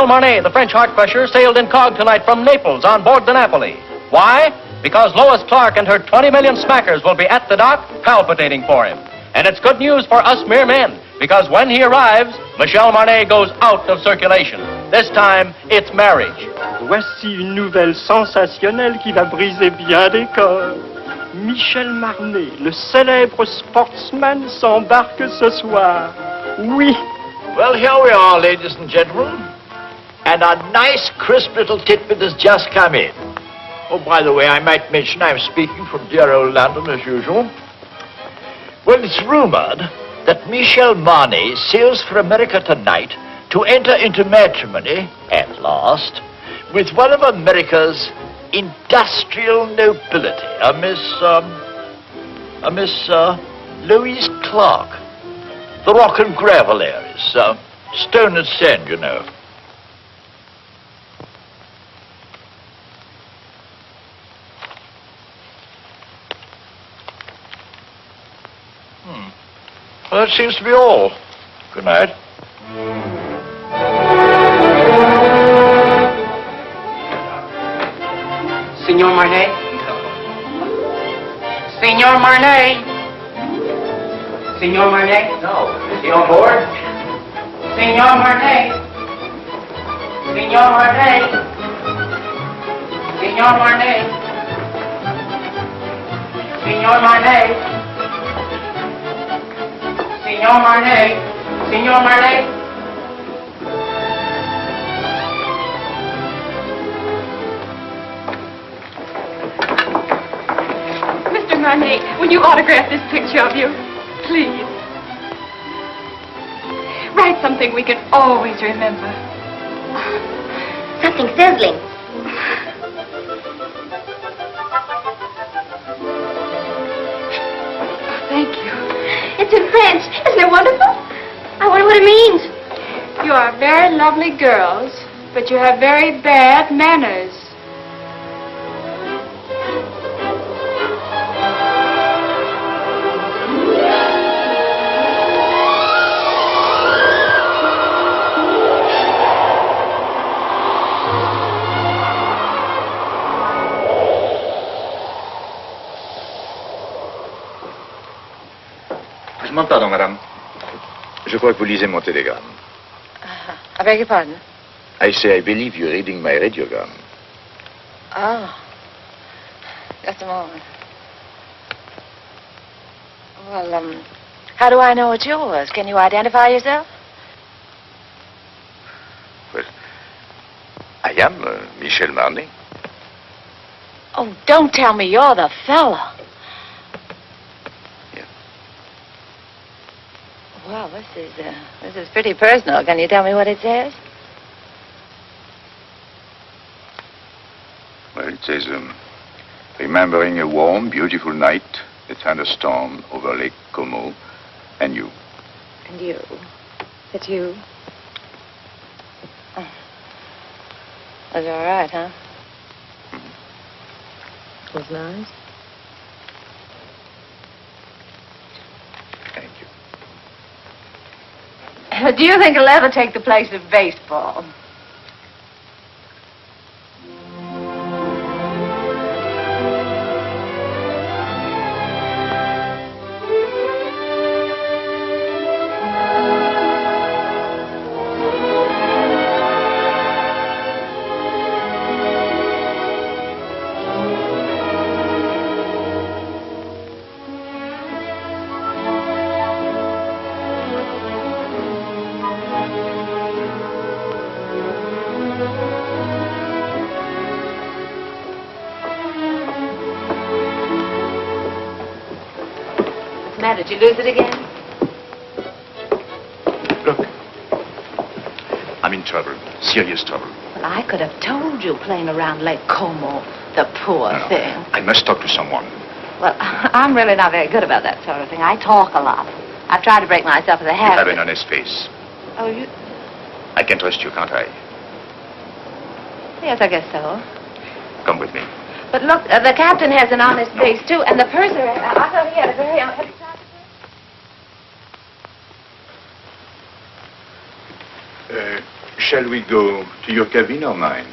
Michel Marnet, the French heart crusher, sailed incog tonight from Naples on board the Napoli. Why? Because Lois Clark and her 20 million smackers will be at the dock palpitating for him. And it's good news for us mere men, because when he arrives, Michel Marnet goes out of circulation. This time, it's marriage. Voici une nouvelle sensationnelle qui va briser bien des corps. Michel Marnet, le célèbre sportsman, s'embarque ce soir. Oui. Well, here we are, ladies and gentlemen. And a nice, crisp little tidbit has just come in. Oh, by the way, I might mention I'm speaking from dear old London as usual. Well, it's rumored that Michel Marnet sails for America tonight to enter into matrimony, at last, with one of America's industrial nobility, a Miss Lois Clark. The rock and gravel areas, stone and sand, you know. Well, that seems to be all. Good night. Signor Marnet? Signor Marnet? Signor Marnet? No. Is he on board? Signor Marnet? Signor Marnet? Signor Marnet? Signor Marnet? Signor Marnet? Signor Marnet? Mr. Marnet, will you autograph this picture of you? Please. Write something we can always remember. Something sizzling. Thank you. It's in French. Isn't it wonderful? I wonder what it means. You are very lovely girls, but you have very bad manners. Pardon, madame. Je crois que vous lisez mon télégramme. I beg your pardon? I say I believe you're reading my radiogram. Oh. Just a moment. Well, how do I know it's yours? Can you identify yourself? Well, I am Michel Marnet. Oh, don't tell me you're the fella. Well, this is pretty personal. Can you tell me what it says? Well, it says, remembering a warm, beautiful night, a thunderstorm over Lake Como, and you. And you. It's you. Oh. That's all right, huh? Mm-hmm. It was nice. Do you think it'll ever take the place of baseball? Did you lose it again? Look. I'm in trouble. Serious trouble. Well, I could have told you playing around Lake Como, the poor thing. I must talk to someone. Well, I'm really not very good about that sort of thing. I talk a lot. I've tried to break myself of the habit. You have an honest face. Oh, you... I can trust you, can't I? Yes, I guess so. Come with me. But look, the captain has an honest face, too, and the purser, I thought he had a very honest... Shall we go to your cabin or mine?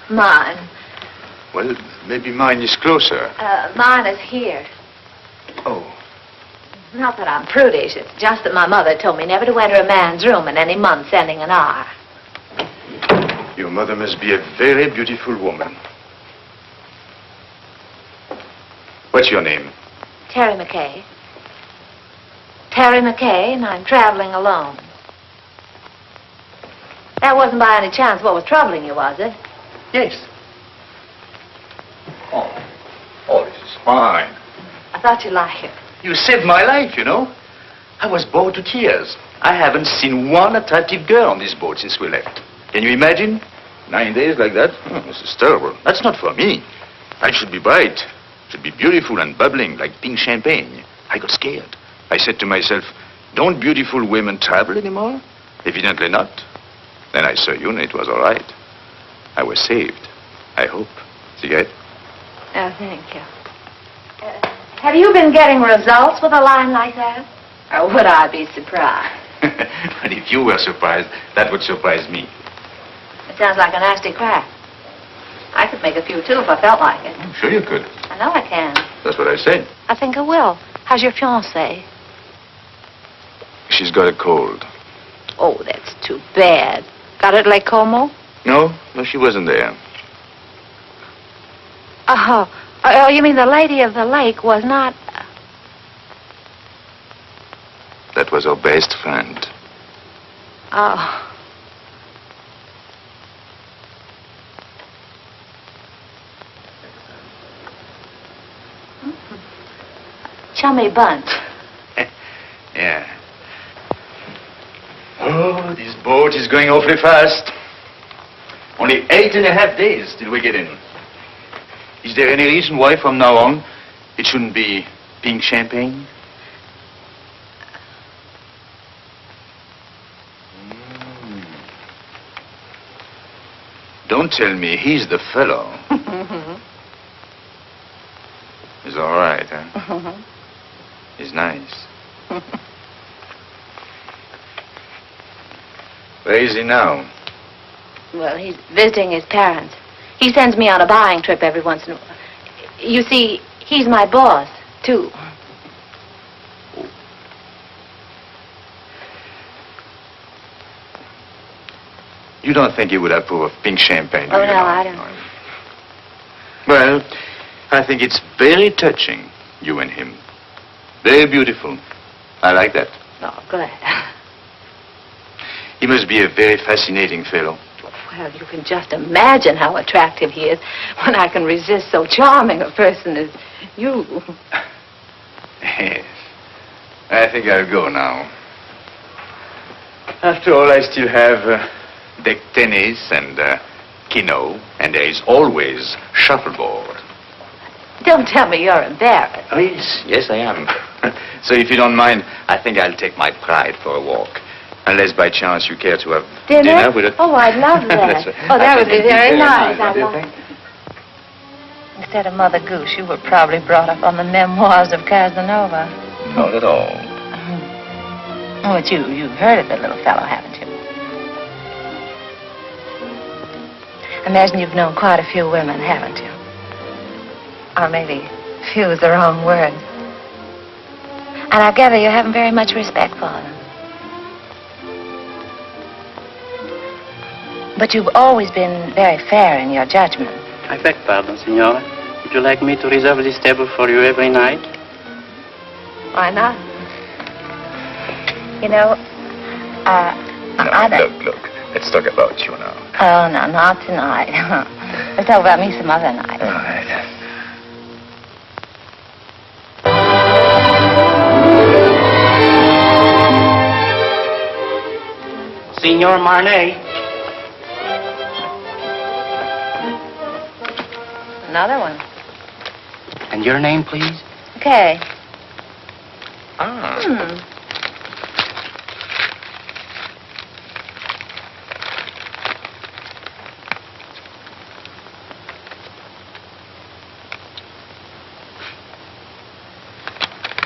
Mine. Well, maybe mine is closer. Mine is here. Oh. Not that I'm prudish. It's just that my mother told me never to enter a man's room in any month ending in R. Your mother must be a very beautiful woman. What's your name? Terry McKay. Terry McKay, and I'm traveling alone. That wasn't by any chance what was troubling you, was it? Yes. Oh, this is fine. I thought you'd like it. You saved my life, you know. I was bored to tears. I haven't seen one attractive girl on this boat since we left. Can you imagine? 9 days like that? Oh, this is terrible. That's not for me. I should be bright. Should be beautiful and bubbling like pink champagne. I got scared. I said to myself, don't beautiful women travel anymore? Evidently not. Then I saw you and it was all right. I was saved. I hope. Cigarette? Oh, thank you. Have you been getting results with a line like that? Or would I be surprised? But if you were surprised, that would surprise me. It sounds like a nasty crack. I could make a few, too, if I felt like it. I'm sure you could. I know I can. That's what I said. I think I will. How's your fiancée? She's got a cold. Oh, that's too bad. Got it at Lake Como? No, she wasn't there. Oh, you mean the lady of the lake was not... That was her best friend. Oh. Chummy bunch. Yeah. Oh, this boat is going awfully fast. Only 8.5 days till we get in. Is there any reason why from now on it shouldn't be pink champagne? Don't tell me he's the fellow. He's all right, huh? He's nice. Where is he now? Well, he's visiting his parents. He sends me on a buying trip every once in a while. You see, he's my boss, too. You don't think he would approve of pink champagne, do Oh, you? no, I don't. Well, I think it's very touching, you and him. Very beautiful. I like that. Oh, glad. He must be a very fascinating fellow. Well, you can just imagine how attractive he is when I can resist so charming a person as you. Yes. I think I'll go now. After all, I still have deck tennis and keno, and there is always shuffleboard. Don't tell me you're embarrassed. Oh, yes. Yes, I am. So if you don't mind, I think I'll take my pride for a walk. Unless by chance you care to have dinner with it. Oh, I'd love that. That's Oh, that would be very nice. What do you I'd think? Instead of Mother Goose, you were probably brought up on the memoirs of Casanova. Not at all. Oh, but you've heard of the little fellow, haven't you? I imagine you've known quite a few women, haven't you? Or maybe few is the wrong word. And I gather you haven't very much respect for them. But you've always been very fair in your judgment. I beg pardon, Signora. Would you like me to reserve this table for you every night? Why not? You know, I don't... Look. Let's talk about you now. Oh, no, not tonight. Let's talk about me some other night. All right. Signor Marnet. Another one. And your name, please? Okay. Ah.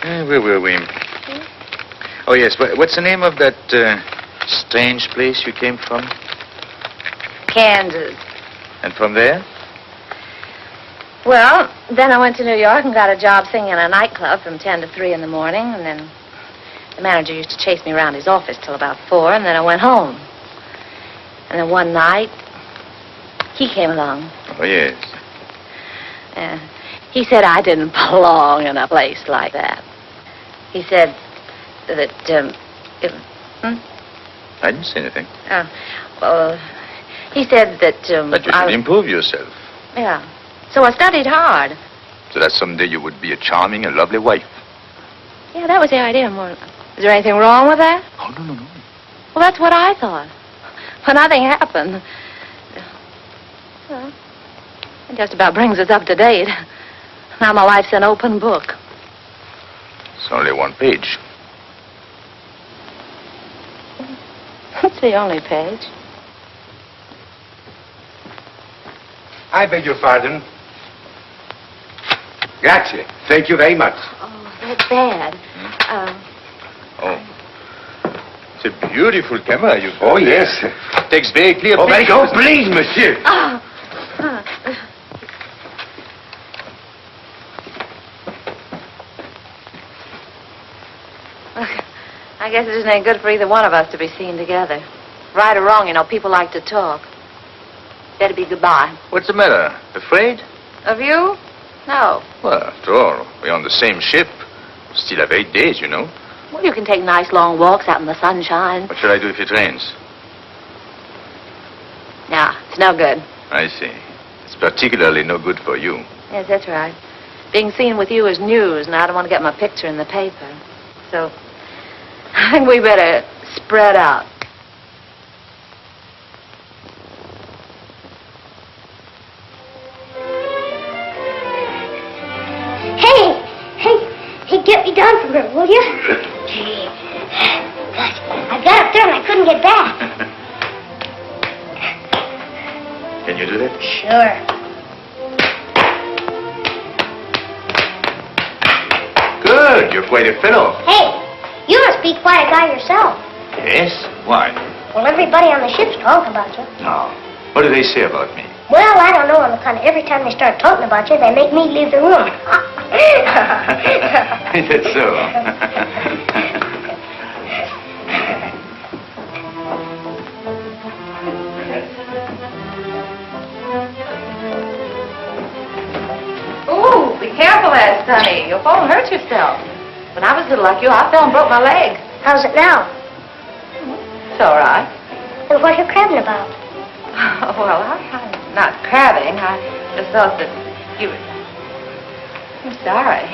Where were we? Oh, yes. What's the name of that Strange place you came from? Kansas. And from there? Well, then I went to New York and got a job singing in a nightclub from 10 to 3 in the morning, and then the manager used to chase me around his office till about 4, and then I went home. And then one night, he came along. Oh, yes. He said I didn't belong in a place like that. He said that, I didn't say anything. He said that, That you should improve yourself. Yeah. So I studied hard. So that someday you would be a charming and lovely wife. Yeah, that was the idea. More. Is there anything wrong with that? Oh, no. Well, that's what I thought. But nothing happened. Well, it just about brings us up to date. Now my life's an open book. It's only one page. It's the only page. I beg your pardon. Grazie. Thank you very much. Oh, that's bad. Oh. It's a beautiful camera you've got. Oh, yes. Takes very clear Oh, very pictures. good. Please, monsieur. I guess it isn't any good for either one of us to be seen together. Right or wrong, you know, people like to talk. Better be goodbye. What's the matter? Afraid? Of you? No. Well, after all, we're on the same ship. Still have 8 days, you know. Well, you can take nice long walks out in the sunshine. What shall I do if it rains? No, it's no good. I see. It's particularly no good for you. Yes, that's right. Being seen with you is news, and I don't want to get my picture in the paper. So, I think we better spread out. Hey, get me down from here, will you? Gee. I got up there and I couldn't get back. Can you do that? Sure. Good. You're quite a fellow. Hey, you must be quite a guy yourself. Yes? Why? Well, everybody on the ship's talking about you. No. What do they say about me? Well, I don't know on the kind of every time they start talking about you, they make me leave the room. Is that so? Ooh, be careful there, Sonny. You'll fall and hurt yourself. When I was little like you, I fell and broke my leg. How's it now? It's all right. And what are you crabbing about? Well, I'm not crabbing. I just thought that you... I'm sorry.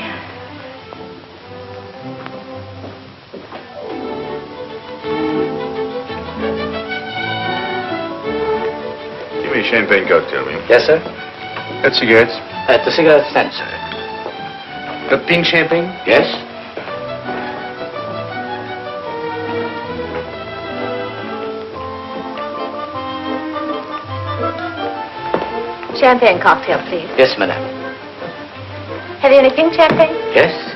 Give me a champagne cocktail, will you? Yes, sir. Got cigarettes? At the cigarette stand, sir. Got pink champagne? Yes? Champagne cocktail, please. Yes, madam. Have you any pink champagne? Yes?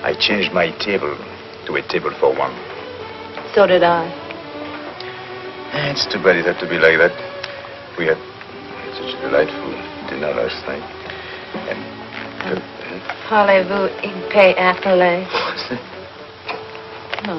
I changed my table to a table for one. So did I. It's too bad it had to be like that. We had such a delightful dinner last night. And... Parlez-vous in paix appelé? What's that? No.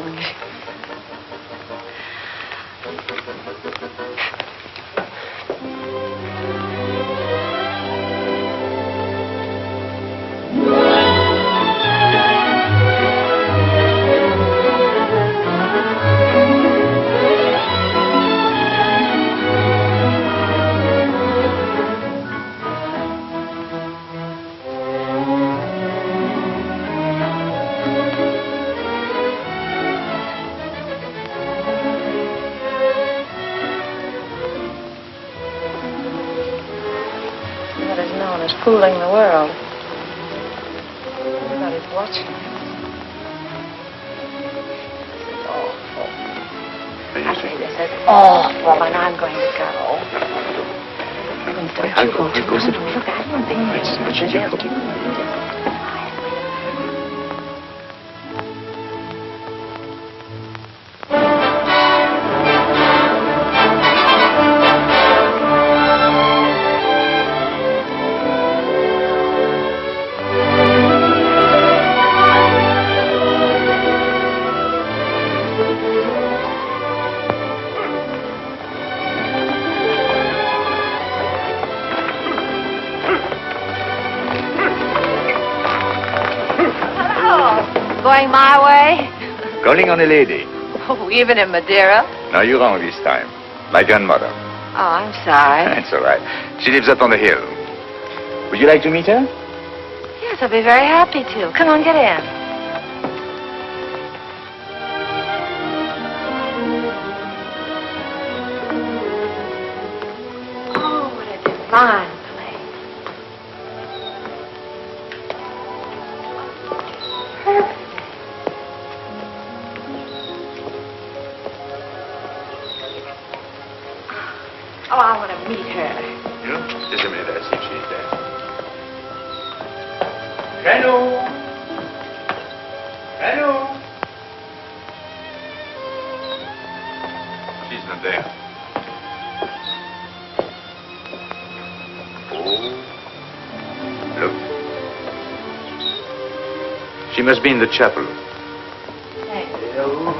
fooling the world. Everybody's watching us. This is awful. I say this is awful, and I'm going to go. Please don't you go. Look, I don't think it's going my way? Calling on a lady. Oh, even in Madeira? No, you're wrong this time. My grandmother. Oh, I'm sorry. That's all right. She lives up on the hill. Would you like to meet her? Yes, I'll be very happy to. Come on, get in. Oh, what a divine place. Perfect. Oh, I want to meet her. Yeah? Just a minute, I'll see if she's there. Hello? Hello? She's not there. Oh. Look. She must be in the chapel. Hello,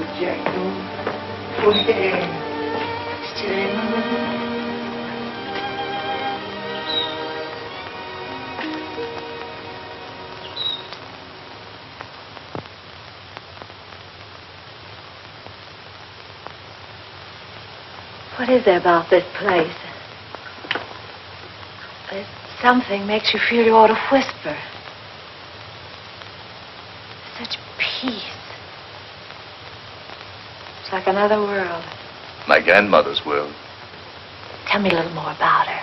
What is there about this place? There's something makes you feel you ought to whisper. Such peace. It's like another world. My grandmother's world. Tell me a little more about her.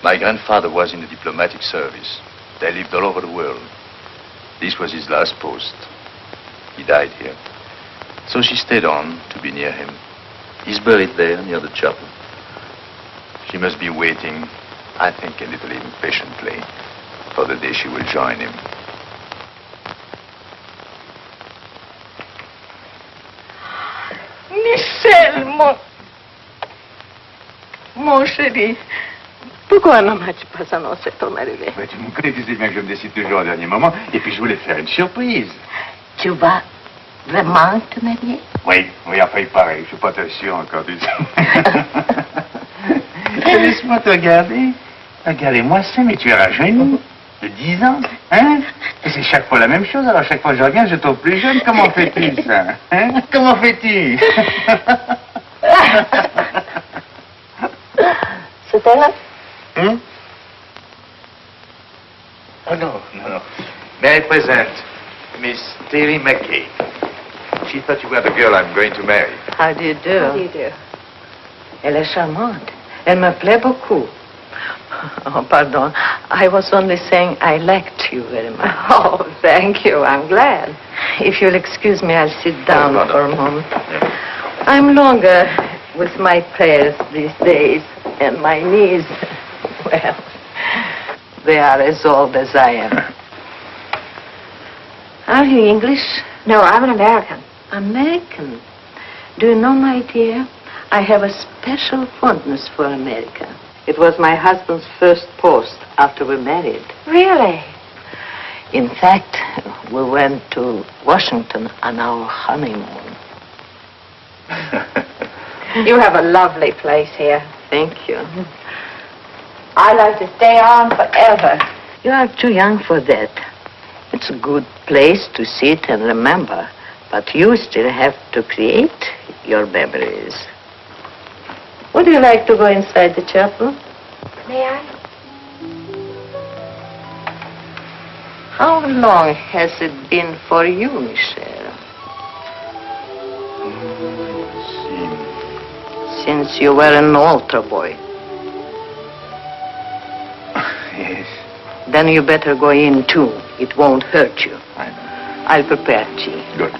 My grandfather was in the diplomatic service. They lived all over the world. This was his last post. He died here. So she stayed on to be near him. He's buried there near the chapel. She must be waiting, I think a little impatiently, for the day she will join him. Michel, mon chéri, pourquoi ne m'as-tu pas annoncé ton arrivée? Tu me connais, tu sais bien que je me décide toujours au dernier moment. Et puis je voulais te faire une surprise. Tu vas vraiment te marier? Oui, enfin, il paraît. Je suis pas très sûr encore du tout. Laisse-moi te regarder. Regardez-moi ça, mais tu es rajeuni de 10 ans. Hein? Et c'est chaque fois la même chose. Alors, chaque fois que je reviens, je trouve plus jeune. Comment fais-tu, ça? Hein? Comment fais-tu? C'était là? Hein? Oh, non. May I present Miss Terry McKay. She thought you were the girl I'm going to marry. How do you do? How do you do? Elle est charmante. Elle me plaît beaucoup. Oh, pardon. I was only saying I liked you very much. Oh, thank you. I'm glad. If you'll excuse me, I'll sit down no, no. for a moment. I'm longer with my prayers these days, and my knees, well, they are as old as I am. Are you English? No, I'm an American. American? Do you know, my dear, I have a special fondness for America. It was my husband's first post after we married. Really? In fact, we went to Washington on our honeymoon. You have a lovely place here. Thank you. I'd like to stay on forever. You are too young for that. It's a good place to sit and remember, but you still have to create your memories. Would you like to go inside the chapel? May I? How long has it been for you, Michel? Since you were an altar boy. Yes. Then you better go in too. It won't hurt you. I know. I'll prepare tea. Good.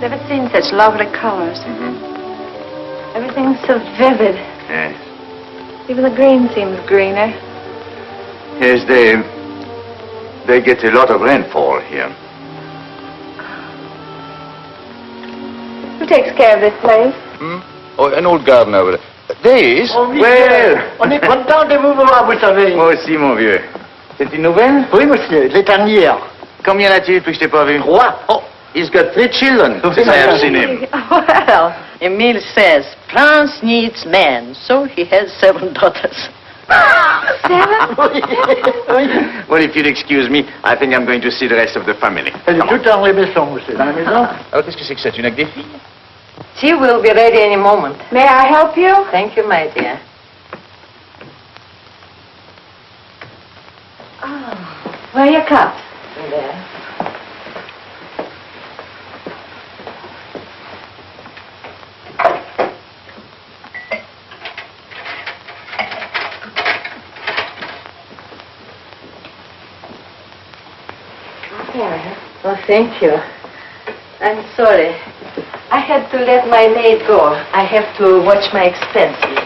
Never seen such lovely colors. Everything's so vivid. Yes. Even the green seems greener. Yes, they get a lot of rainfall here. Who takes care of this place? Oh, an old gardener over there. This? Oh, Michel, on est content de vous voir, vous savez. Moi aussi, mon vieux. C'est une nouvelle? Oui, monsieur, les dernières. Combien a-t-il depuis que je t'ai pas vu? 3. Oh, he's got 3 children. Since I have seen him. Well, Emile says France needs men, so he has 7 daughters. 7? Well, if you'll excuse me, I think I'm going to see the rest of the family. Elle est toute en maison, monsieur. Dans la maison? Oh, qu'est-ce que c'est que ça? Tu n'as que des filles? Tea will be ready any moment. May I help you? Thank you, my dear. Oh, where are your cups? There. Oh, thank you. I'm sorry. I had to let my maid go. I have to watch my expenses.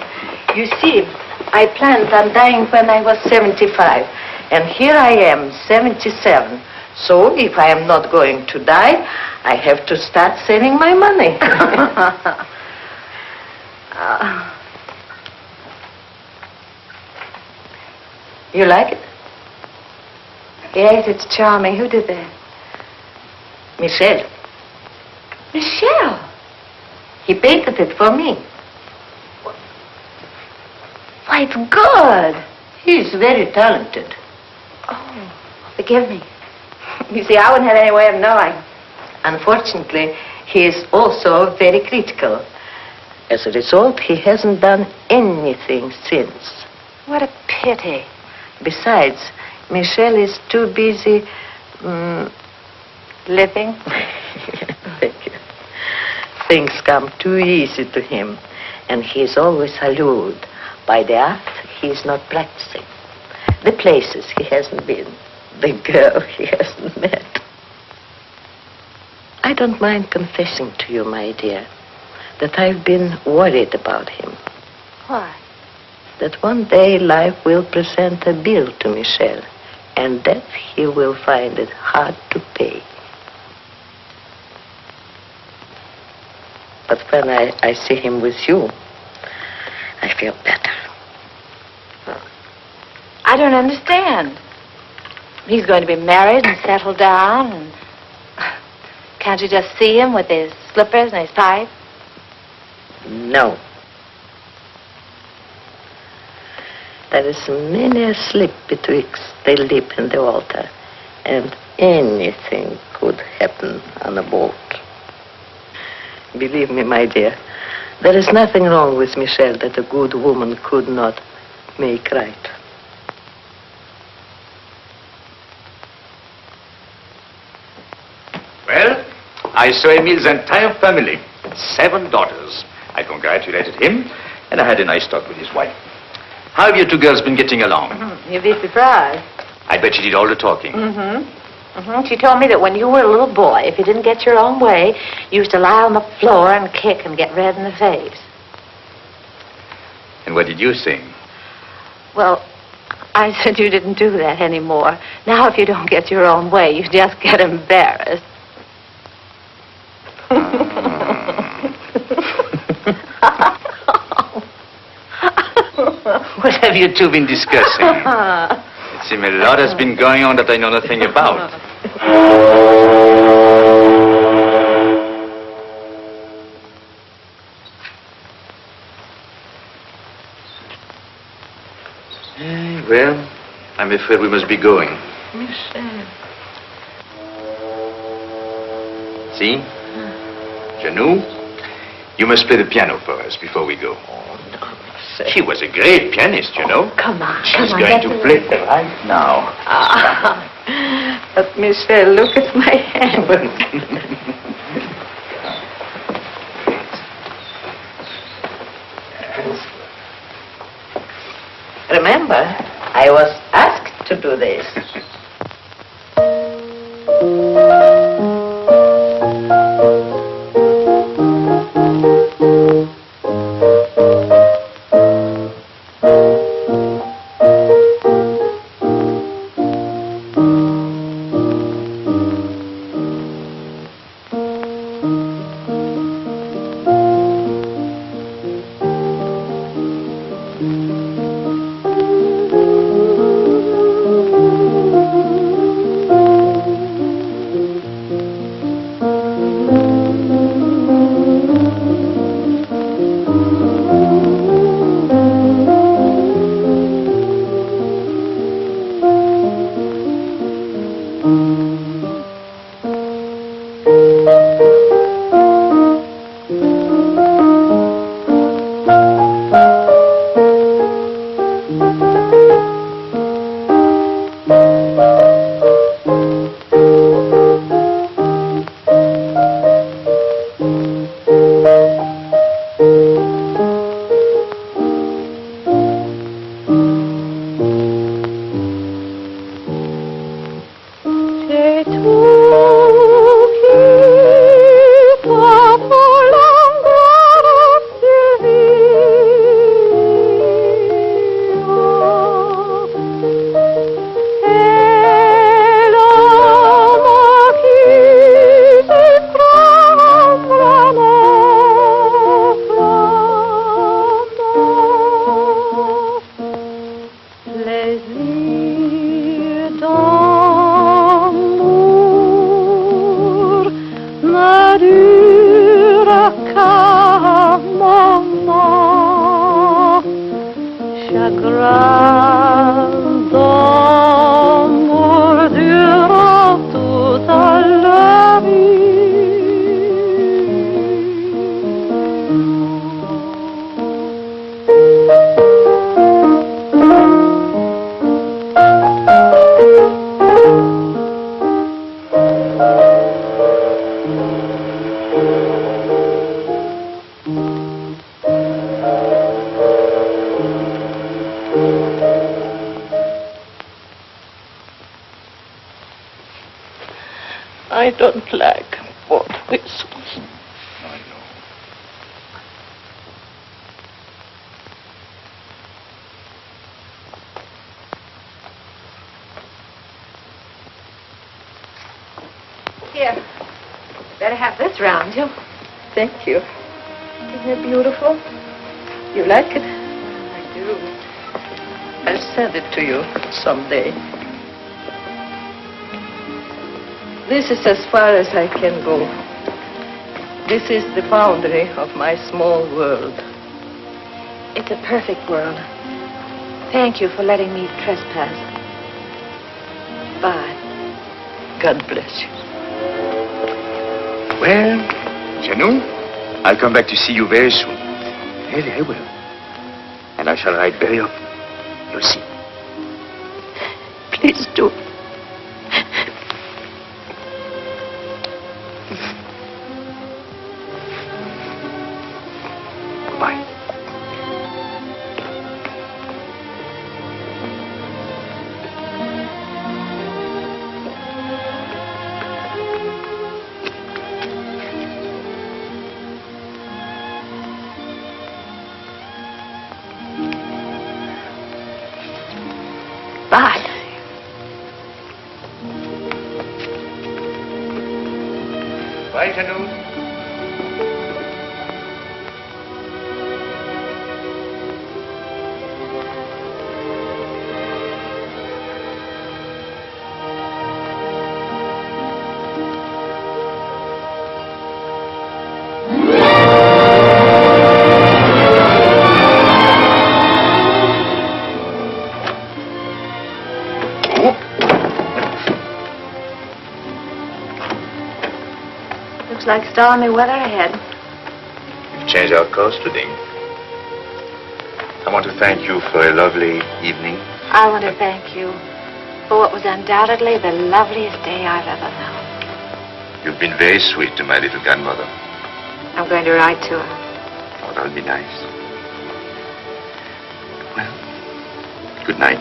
You see, I planned on dying when I was 75. And here I am, 77. So if I am not going to die, I have to start saving my money. You like it? Yes, it's charming. Who did that? Michel. Michelle. He painted it for me. Why, it's good. He's very talented. Oh, forgive me. You see, I wouldn't have any way of knowing. Unfortunately, he is also very critical. As a result, he hasn't done anything since. What a pity. Besides, Michel is too busy Living? Thank you. Things come too easy to him, and he is always allured by the art he is not practicing, the places he hasn't been, the girl he hasn't met. I don't mind confessing to you, my dear, that I've been worried about him. Why? That one day life will present a bill to Michel, and that he will find it hard to pay. But when I see him with you, I feel better. I don't understand. He's going to be married and settled down, and can't you just see him with his slippers and his pipe? No. There is many a slip betwixt the lip and the altar, and Anything could happen on a boat. Believe me, my dear, there is nothing wrong with Michelle that a good woman could not make right. Well, I saw Emile's entire family, 7 daughters. I congratulated him, and I had a nice talk with his wife. How have you two girls been getting along? You'd be surprised. I bet she did all the talking. She told me that when you were a little boy, if you didn't get your own way, you used to lie on the floor and kick and get red in the face. And what did you sing? Well, I said you didn't do that anymore. Now if you don't get your own way, you just get embarrassed. What have you two been discussing? It seems a lot has been going on that I know nothing about. Well, I'm afraid we must be going. Michelle. See? Janou, you must play the piano for us before we go. She was a great pianist, you know. Come on, She's going to play right now. But Michelle, look at my hand. Remember, I was asked to do this. I don't like both whistles. I know. Here, better have this round you. Thank you. Isn't it beautiful? You like it? I do. I'll send it to you someday. This is as far as I can go. This is the boundary of my small world. It's a perfect world. Thank you for letting me trespass. Bye. God bless you. Well, Janou, I'll come back to see you very soon. Really, I will. And I shall write very often. You'll see. Please do. Goodbye. Bye. Bye, Janou. Looks like stormy weather ahead. We've changed our course today. I want to thank you for a lovely evening. I want to thank you for what was undoubtedly the loveliest day I've ever known. You've been very sweet to my little grandmother. I'm going to write to her. Oh, that'll be nice. Well, good night.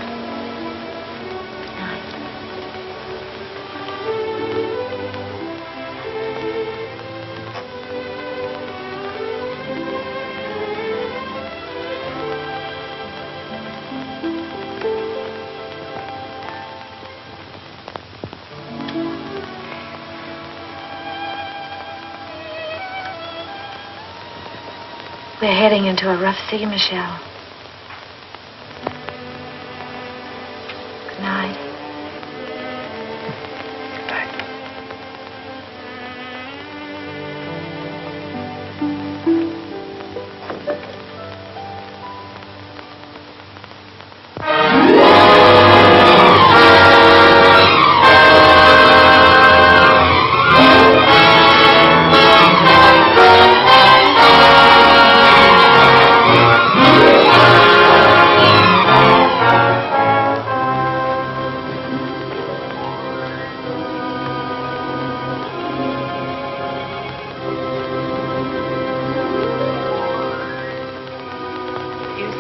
We're heading into a rough sea, Michelle. Good night. Good night.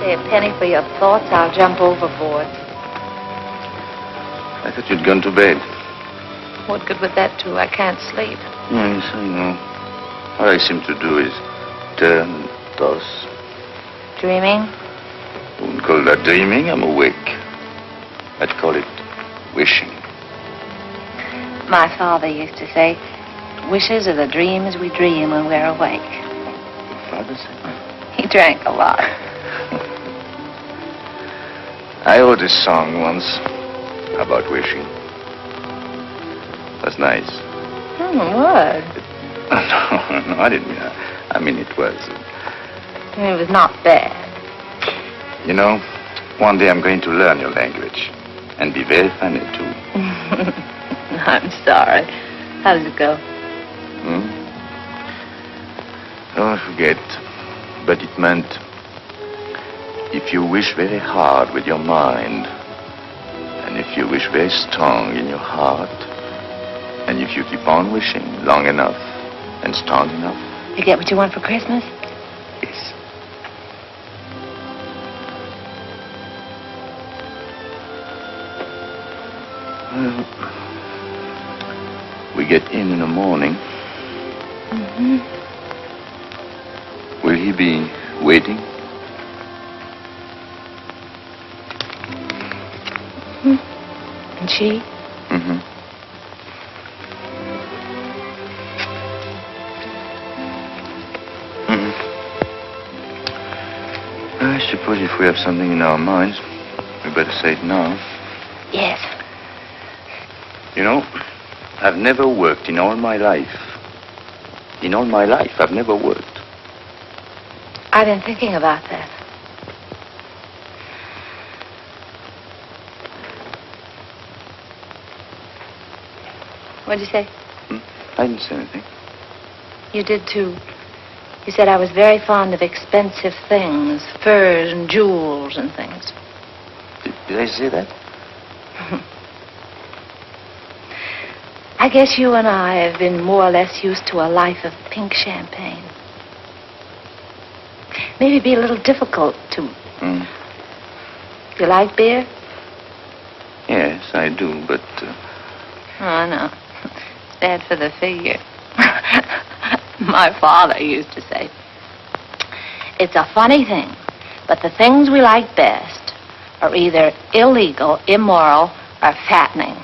A penny for your thoughts, I'll jump overboard. I thought you'd gone to bed. What good would that do? I can't sleep. Yes, I know. All I seem to do is turn, toss. Dreaming? I wouldn't call that dreaming. I'm awake. I'd call it wishing. My father used to say, wishes are the dreams we dream when we're awake. Father said? He drank a lot. I wrote a song once about wishing. It was nice. What? No, I didn't mean that. I mean, it was. It was not bad. You know, one day I'm going to learn your language. And be very funny, too. I'm sorry. How does it go? Oh, I forget. But it meant, if you wish very hard with your mind, and if you wish very strong in your heart, and if you keep on wishing long enough and strong enough. You get what you want for Christmas? Yes. Well, we get in the morning. Mm-hmm. Will he be waiting? And she? Mm-hmm. I suppose if we have something in our minds, we better say it now. Yes. You know, I've never worked in all my life. In all my life, I've never worked. I've been thinking about that. What'd you say? I didn't say anything. You did, too. You said I was very fond of expensive things, furs and jewels and things. Did I say that? I guess you and I have been more or less used to a life of pink champagne. Maybe it'd be a little difficult to... You like beer? Yes, I do, but... Oh, no. It's bad for the figure. My father used to say, it's a funny thing, but the things we like best are either illegal, immoral, or fattening.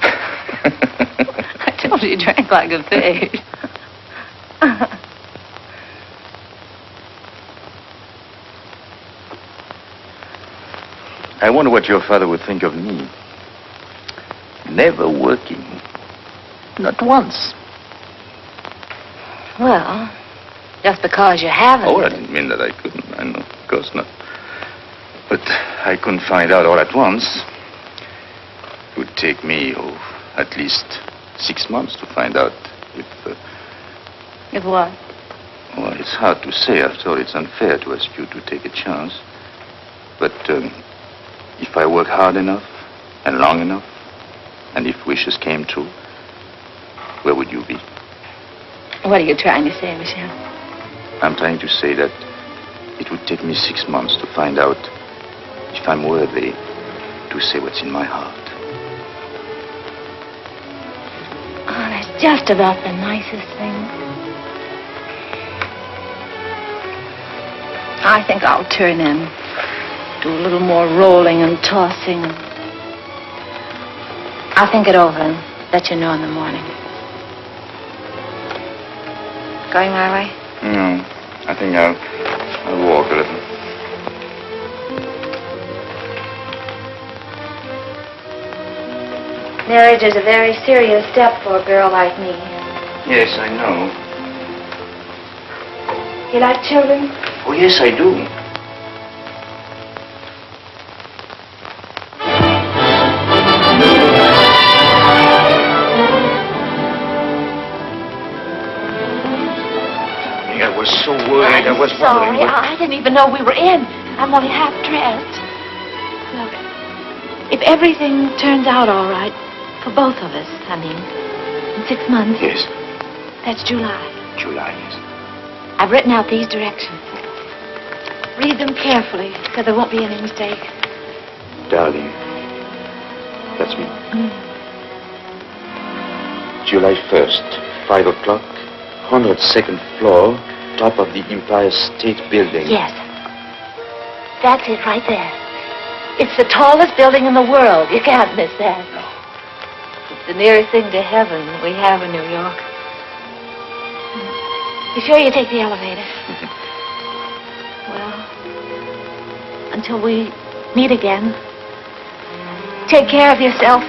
I told you he drank like a pig. I wonder what your father would think of me. Never working. Not once. Well, just because you haven't. Oh, I didn't mean that I couldn't. I know, of course not. But I couldn't find out all at once. It would take me, at least 6 months to find out if... If what? Well, it's hard to say. After all, it's unfair to ask you to take a chance. But if I work hard enough and long enough, and if wishes came true, where would you be? What are you trying to say, Michel? I'm trying to say that it would take me 6 months to find out if I'm worthy to say what's in my heart. Oh, that's just about the nicest thing. I think I'll turn in. Do a little more rolling and tossing. I'll think it over and let you know in the morning. Going my way? No, I think I'll walk a little. Marriage is a very serious step for a girl like me. Yes, I know. You like children? Oh, yes, I do. I was so worried. I was wondering sorry. I didn't even know we were in. I'm only half dressed. Look, if everything turns out all right, for both of us, I mean, in 6 months. Yes. That's July. July, yes. I've written out these directions. Read them carefully, so there won't be any mistake. Darling, that's me. July 1st, 5 o'clock, 102nd floor, top of the Empire State Building. Yes. That's it right there. It's the tallest building in the world. You can't miss that. No. It's the nearest thing to heaven we have in New York. You sure you take the elevator? Well, until we meet again, take care of yourself.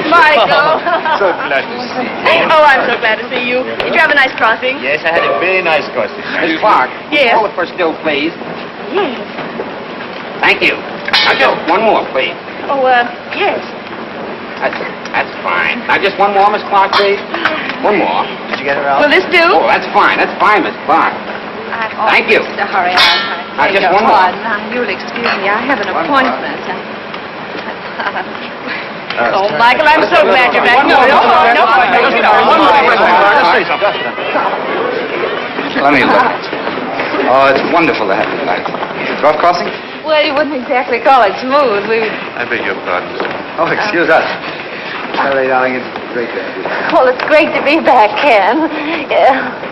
Michael. So glad to see you. Oh, I'm so glad to see you. Did you have a nice crossing? Yes, I had a very nice crossing. Miss Clark. Yes. Hold it for still, please. Yes. Thank you. Now, Joe, one more, please. Oh, yes. That's fine. Now, just one more, Miss Clark, please. One more. Did you get her out? Will this do? Oh, that's fine, Miss Clark. Thank you. Mr. Hurry, Now, just one more. Now, you'll excuse me. I have an appointment. Oh, Michael, I'm so glad you're back. No. Let me look. Oh, it's wonderful to have you tonight. Rough crossing? Well, you wouldn't exactly call it smooth. I beg your pardon. Oh, excuse us. Sorry, darling, it's great to have you. Well, it's great to be back, Ken. Yeah.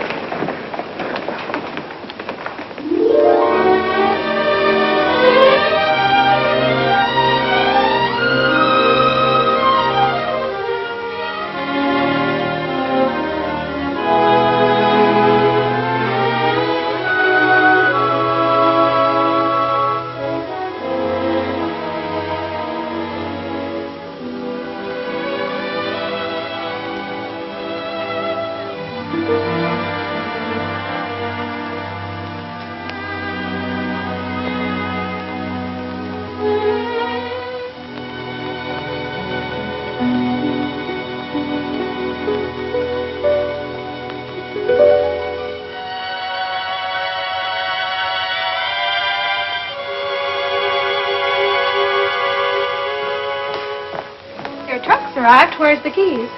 Arrived. Where's the keys?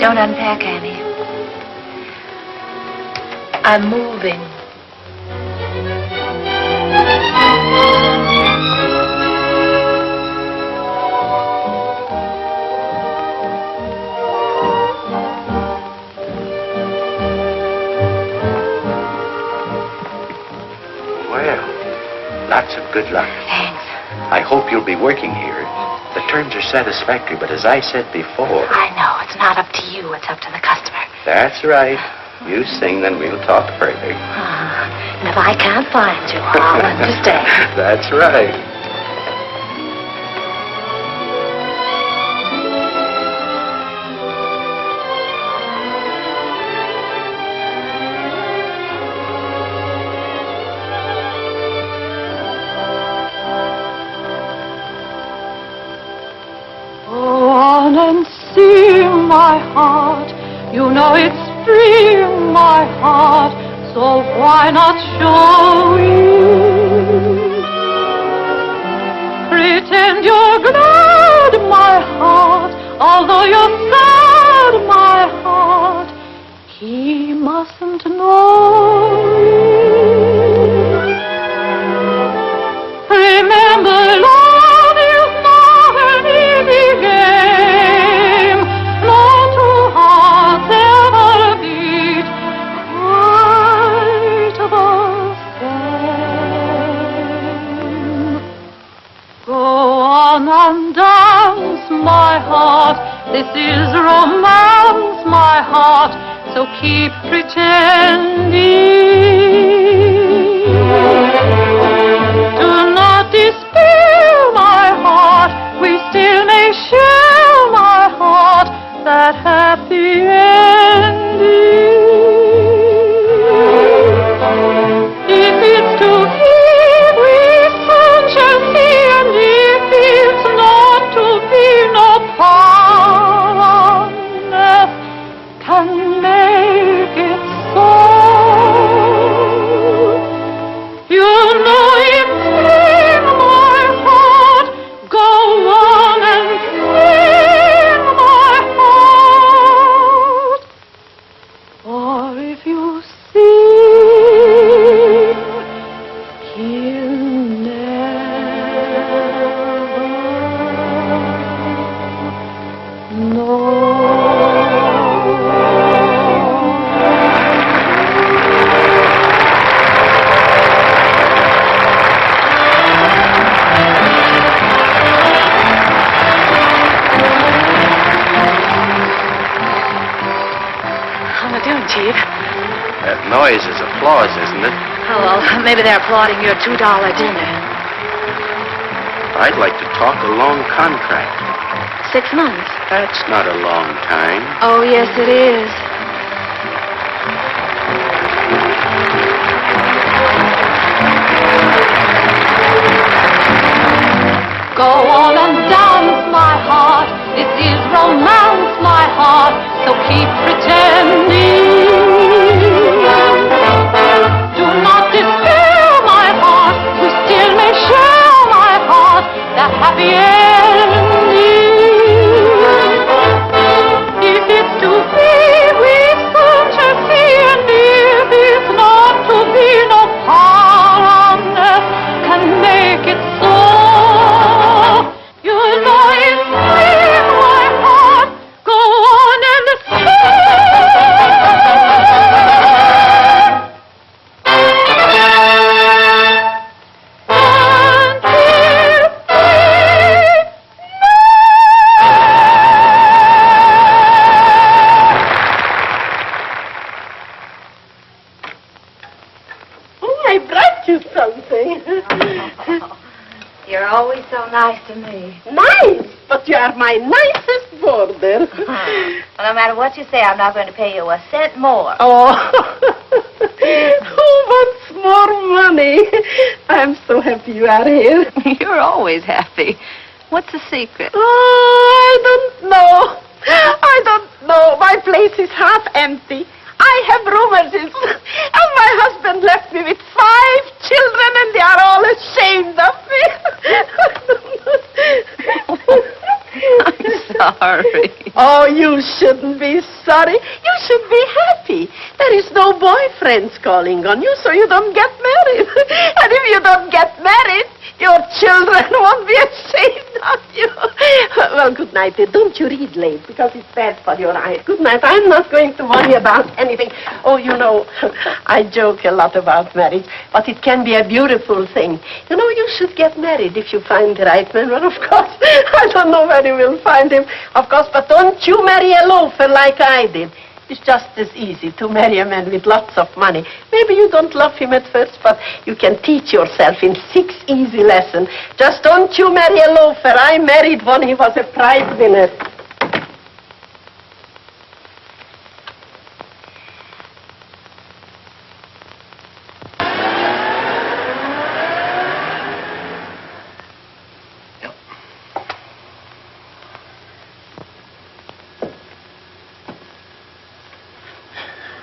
Don't unpack, Annie. I'm moving. Well, lots of good luck. Thanks. I hope you'll be working here. The terms are satisfactory, but as I said before... I know. It's not up to you. It's up to the customer. That's right. You sing, then we'll talk further. And if I can't find you, I'll understand. That's right. And see my heart, you know it's free, my heart, so why not show it? Pretend you're glad, my heart, although you're sad, my heart, he mustn't know it. Remember, love is not an easy game. No two hearts ever beat quite the same. Go on and dance, my heart. This is romance, my heart. So keep pretending. Do not despair, my heart. We still may share, my heart, that happy ending. If it's to be, we soon shall see, and if it's not to be, no power on earth can make it so. You know it's in my heart. Go on and sing, my heart. Or if you sing, he'll never know. How are you doing, Chief? That noise is applause, isn't it? Oh, well, maybe they're applauding your $2 dinner. I'd like to talk a long contract. 6 months. That's not a long time. Oh, yes, it is. Go on and dance, my heart. is romance, my heart, so keep pretending. Do not despair, my heart, we still may share, my heart, that happy ending. If it's to be, we soon shall see, and if it's not to be, no power on earth can make it so. You know it's me, my heart, go on and I brought you something. You're always so nice to me. Nice, but you are my nicest boarder. Well, no matter what you say, I'm not going to pay you a cent more. Oh, who wants more money? I'm so happy you are here. You're always happy. What's the secret? Oh, I don't know. I don't know. My place is half empty. I have rheumatism, and my husband left me with 5 children, and they are all ashamed of me. I'm sorry. Oh, you shouldn't be sorry. You should be happy. There is no boyfriends calling on you, so you don't get married. And if you don't get married, your children won't be ashamed of you. Well, good night. Don't you read late, because it's bad for your eyes. Good night. I'm not going to worry about anything. Oh, you know, I joke a lot about marriage, but it can be a beautiful thing. You know, you should get married if you find the right man. Well, of course, I don't know where you will find him, of course, but don't you marry a loafer like I did. It's just as easy to marry a man with lots of money. Maybe you don't love him at first, but you can teach yourself in 6 easy lessons. Just don't you marry a loafer. I married one. He was a prize winner.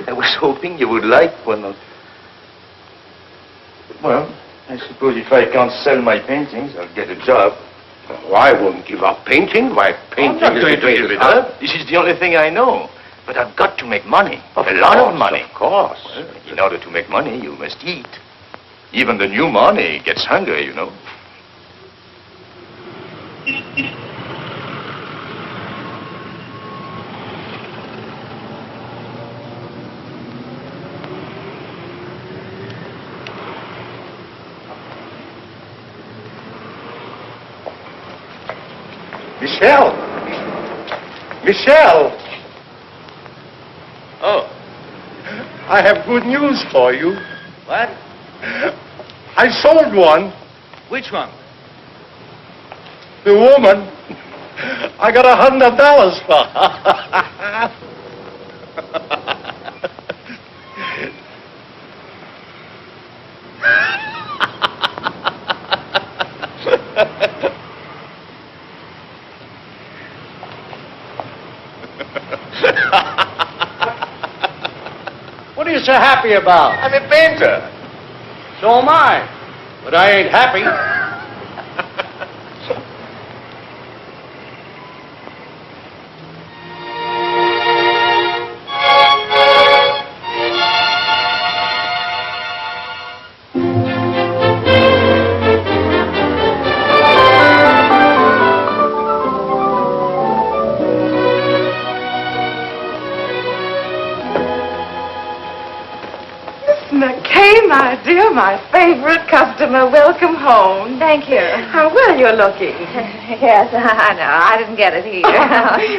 I was hoping you would like one of... Well, I suppose if I can't sell my paintings, I'll get a job. Oh, I won't give up painting. My painting I'm not is going the to give greatest it up. This is the only thing I know. But I've got to make money. A lot of money. Of course. Well, in order to make money, you must eat. Even the new money gets hungry, you know. Michelle! Michelle! Oh. I have good news for you. What? I sold one. Which one? The woman. I got $100 for her. What are you so happy about? I'm a painter. So am I. But I ain't happy. My dear, my favorite customer, welcome home. Thank you. How well you're looking. Yes, I know. I didn't get it here.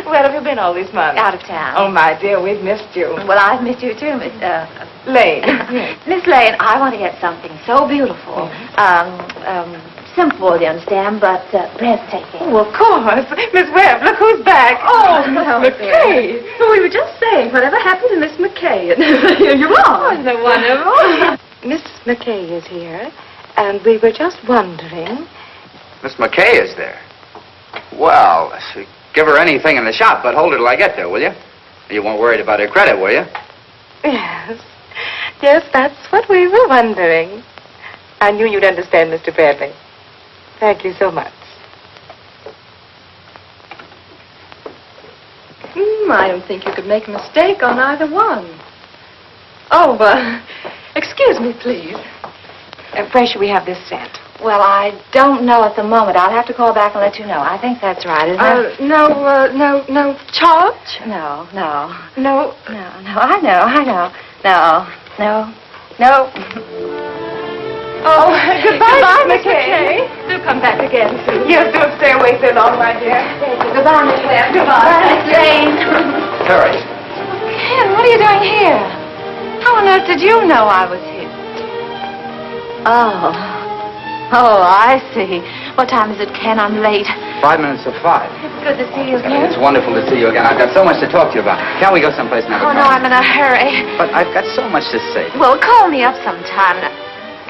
Where have you been all these months? Out of town. Oh, my dear, we've missed you. Well, I've missed you too, Miss Lane. Miss Lane, I want to get something so beautiful. Simple, you understand, but breathtaking. Oh, of course. Miss Webb, look who's back. Oh, Miss McKay. So we were just saying, whatever happened to Miss McKay? And here you are. Isn't it wonderful? Miss McKay is here, and we were just wondering. Miss McKay is there. Well, she give her anything in the shop, but hold her till I get there, will you? You weren't worried about her credit, were you? Yes. Yes, that's what we were wondering. I knew you'd understand, Mr. Bradley. Thank you so much. I don't think you could make a mistake on either one. Oh, excuse me, please. Where should we have this sent? Well, I don't know at the moment. I'll have to call back and let you know. I think that's right, isn't it? No charge? No. No. I know. No. Oh, goodbye, Miss McKay. Do come back again, please. Yes, don't stay away so long, my dear. Thank you. Goodbye, Miss Webb. Goodbye, Miss Jane. Terry. Ken, what are you doing here? How on earth did you know I was here? Oh, I see. What time is it, Ken? I'm late. 5 minutes of 5. It's good to see you, Ken. It's wonderful to see you again. I've got so much to talk to you about. Can't we go someplace now? Oh, no, I'm in a hurry. But I've got so much to say. Well, call me up sometime.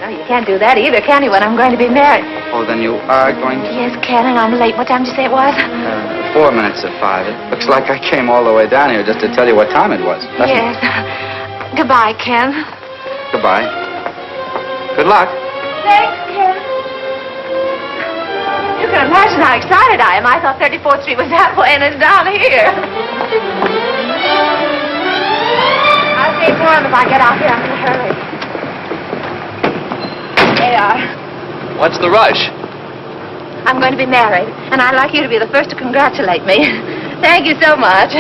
No, you can't do that either, can you, when I'm going to be married? Oh, then you are going to... Yes, Ken, and I'm late. What time did you say it was? 4 minutes of 5. It looks like I came all the way down here just to tell you what time it was. Yes. Goodbye, Ken. Goodbye. Good luck. Thanks, Ken. You can imagine how excited I am. I thought 34th Street was that way, and it's down here. I'll see you tomorrow if I get out here. I'm in a hurry. There you are. What's the rush? I'm going to be married, and I'd like you to be the first to congratulate me. Thank you so much.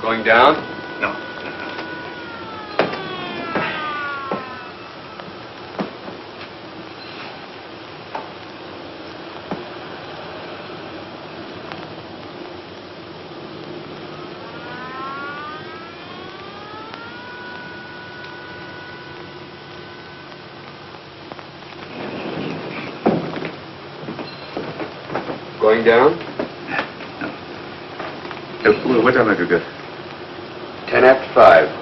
Going down? No. Going down? What time have you got? 10 after 5.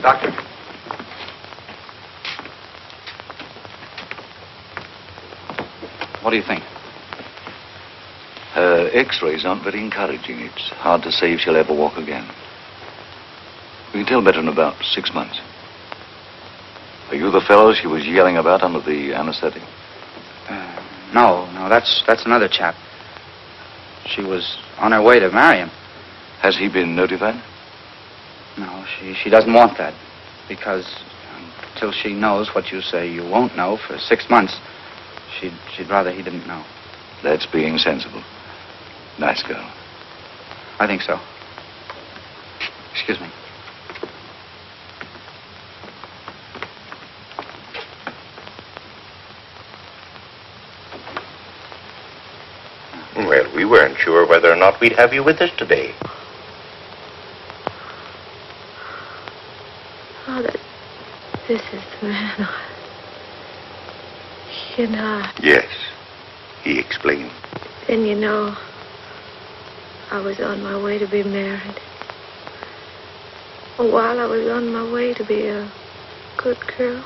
Doctor. What do you think? Her x-rays aren't very encouraging. It's hard to say if she'll ever walk again. We can tell better in about 6 months. Are you the fellow she was yelling about under the anesthetic? No, that's another chap. She was on her way to marry him. Has he been notified? No, she doesn't want that. Because until she knows what you say you won't know for 6 months, she'd rather he didn't know. That's being sensible. Nice girl. I think so. Excuse me. not we'd have you with us today. Father, this is the man you know. Yes, he explained. Then you know, I was on my way to be married. While I was on my way to be a good girl,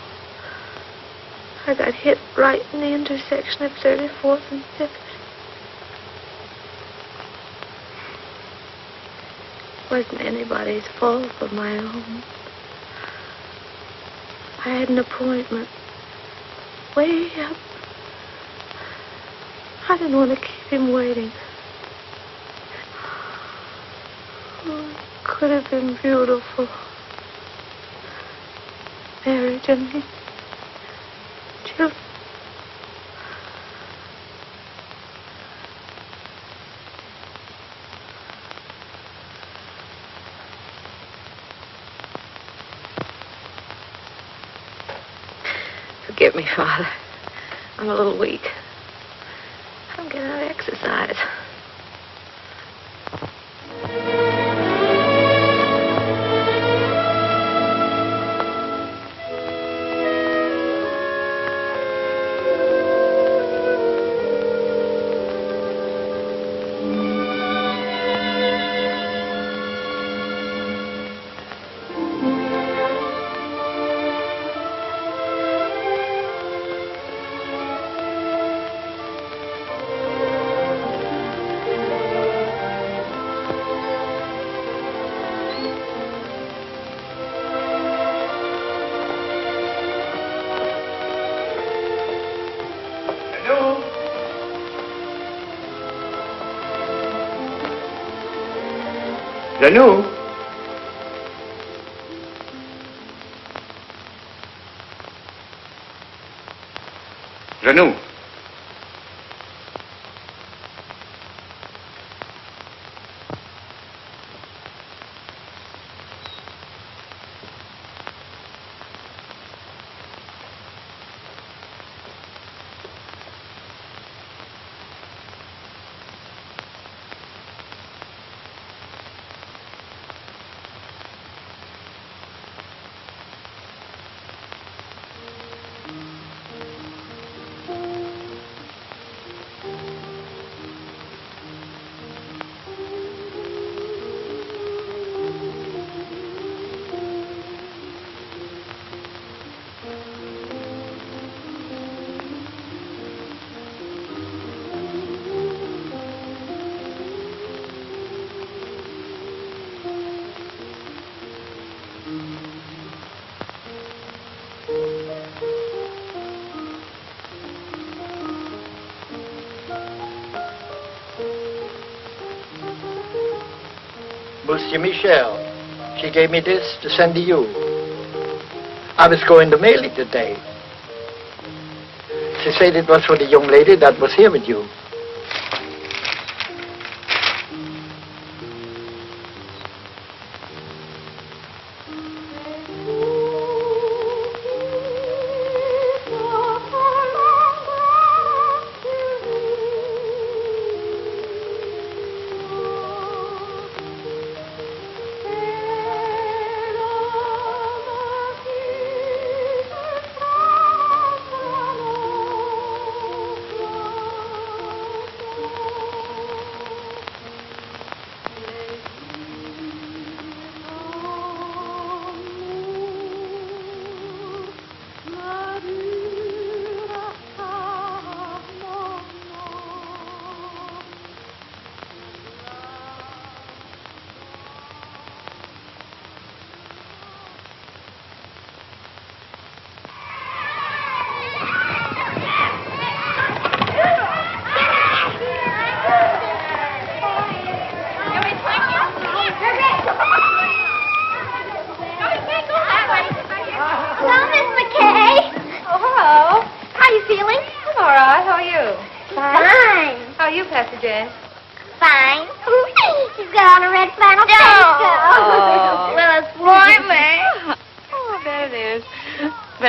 I got hit right in the intersection of 34th and 5th. Wasn't anybody's fault but my own. I had an appointment way up. I didn't want to keep him waiting. Oh, it could have been beautiful. Marriage and children. Forgive me, Father. I'm a little weak. I'm getting out of exercise. Janou? Janou? Monsieur Michel, she gave me this to send to you. I was going to mail it today. She said it was for the young lady that was here with you.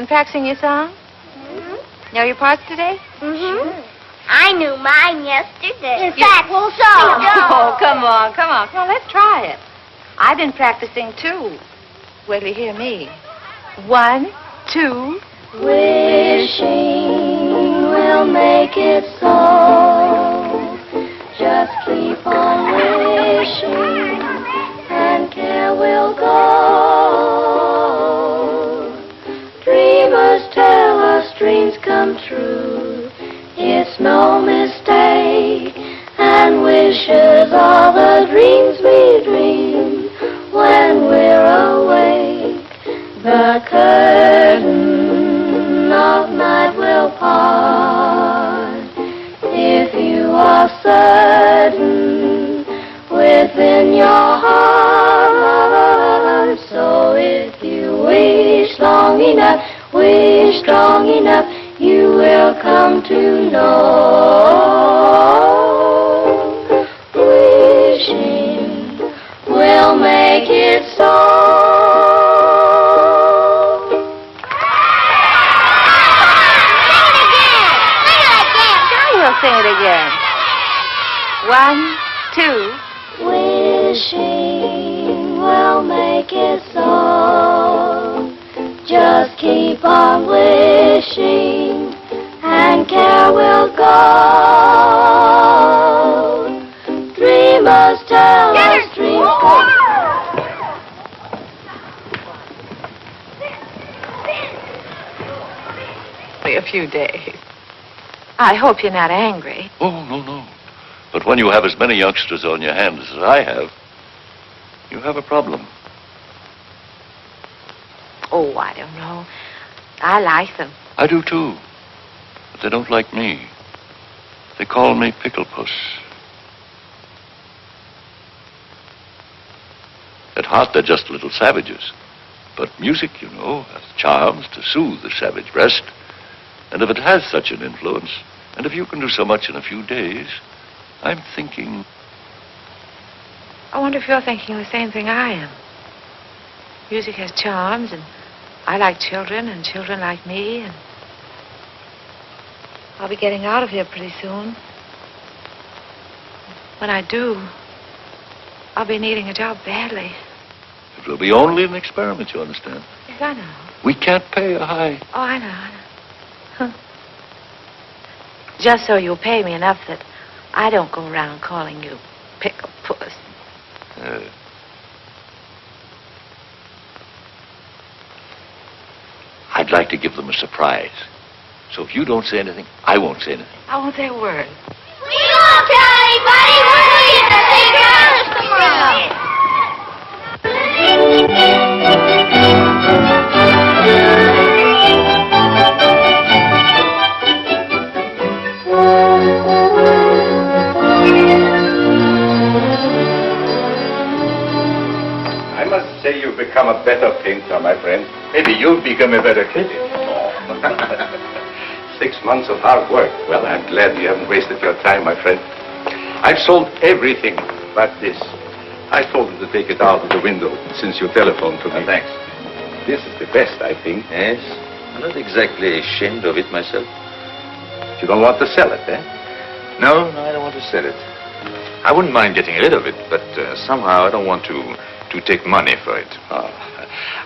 Practicing your song? Know your parts today? Mm-hmm. I knew mine yesterday. In fact, we'll so. Oh, come on. Let's try it. I've been practicing, too. Wait till you hear me. 1, 2. Wishing will make it so. Just keep on wishing, and care will go. Dreamers tell us dreams come true. It's no mistake, and wishes are the dreams we dream when we're awake. The curtain of night will part if you are certain within your heart. So if you wish long enough, wish strong enough, you will come to know. Wishing will make it so. Say it again. 1, 2. Wishing will make it so. Just keep on wishing, and care will go. Dreamers tell us dreams come. Only a few days. I hope you're not angry. Oh, no. But when you have as many youngsters on your hands as I have, you have a problem. Oh, I don't know. I like them. I do, too. But they don't like me. They call me Pickle Puss. At heart, they're just little savages. But music, you know, has charms to soothe the savage breast. And if it has such an influence, and if you can do so much in a few days, I'm thinking... I wonder if you're thinking the same thing I am. Music has charms, and I like children, and children like me, and I'll be getting out of here pretty soon. When I do, I'll be needing a job badly. It will be only an experiment, you understand? Yes, I know. We can't pay a high... Oh, I know. Just so you'll pay me enough that I don't go around calling you Pickle Puss. I'd like to give them a surprise. So if you don't say anything, I won't say anything. I won't say a word. We won't tell anybody. We'll get the big girls tomorrow. I must say you've become a better painter, my friend. Maybe you've become a better critic. 6 months of hard work. Well, I'm glad you haven't wasted your time, my friend. I've sold everything but this. I told him to take it out of the window since you telephoned to me. Thanks. This is the best, I think. Yes? I'm not exactly ashamed of it myself. You don't want to sell it, eh? No, I don't want to sell it. I wouldn't mind getting rid of it, but somehow I don't want to take money for it. Oh,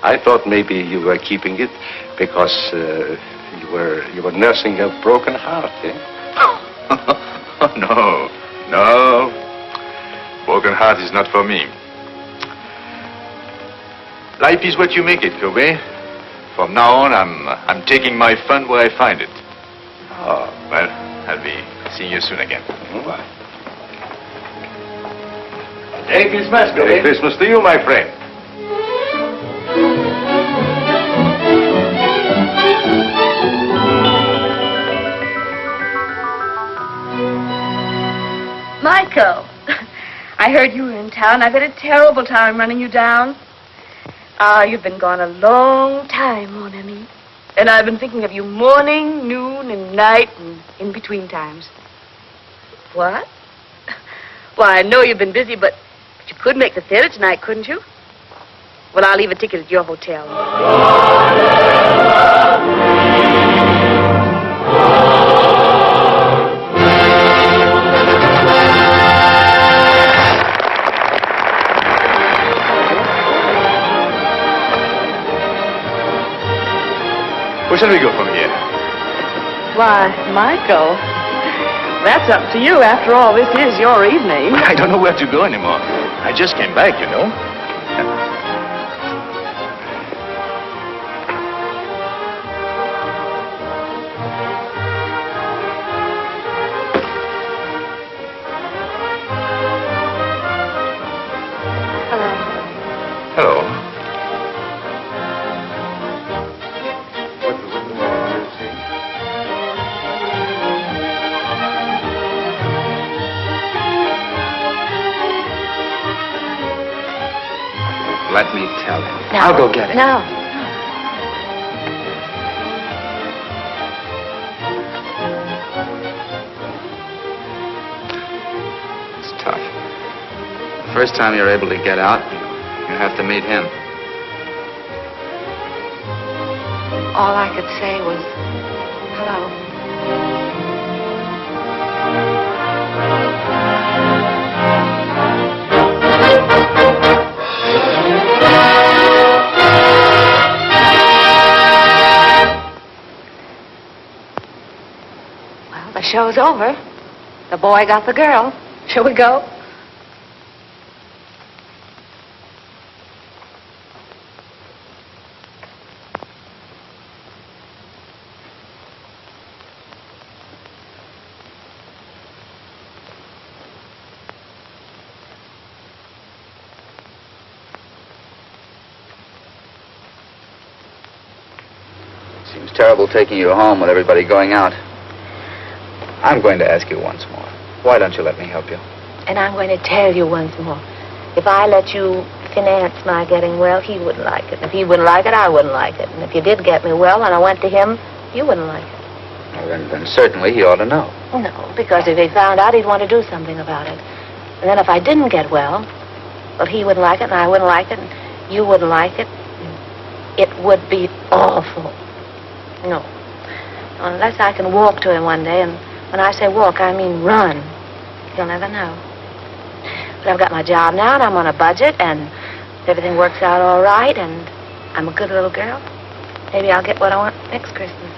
I thought maybe you were keeping it because you were nursing a broken heart, eh? No. Broken heart is not for me. Life is what you make it, Kobe. From now on, I'm taking my fun where I find it. Oh. Well, I'll be seeing you soon again. Bye. Merry Christmas, Kobe. Merry Christmas to you, my friend. Michael, I heard you were in town. I've had a terrible time running you down. You've been gone a long time, mon ami. And I've been thinking of you morning, noon, and night, and in between times. What? Why, I know you've been busy, but you could make the theater tonight, couldn't you? Well, I'll leave a ticket at your hotel. Where shall we go from here? Why, Michael, that's up to you. After all, this is your evening. I don't know where to go anymore. I just came back, you know. Hello. Let me tell him. No. I'll go get it. No. It's tough. The first time you're able to get out, you have to meet him. All I could say was, hello. Well, the show's over. The boy got the girl. Shall we go? Seems terrible taking you home with everybody going out. I'm going to ask you once more. Why don't you let me help you? And I'm going to tell you once more. If I let you finance my getting well, he wouldn't like it. If he wouldn't like it, I wouldn't like it. And if you did get me well and I went to him, you wouldn't like it. Well, then certainly he ought to know. No, because if he found out, he'd want to do something about it. And then if I didn't get well, he wouldn't like it and I wouldn't like it and you wouldn't like it. It would be awful. No. Unless I can walk to him one day, and when I say walk, I mean run. You'll never know. But I've got my job now, and I'm on a budget, and everything works out all right, and I'm a good little girl. Maybe I'll get what I want next Christmas.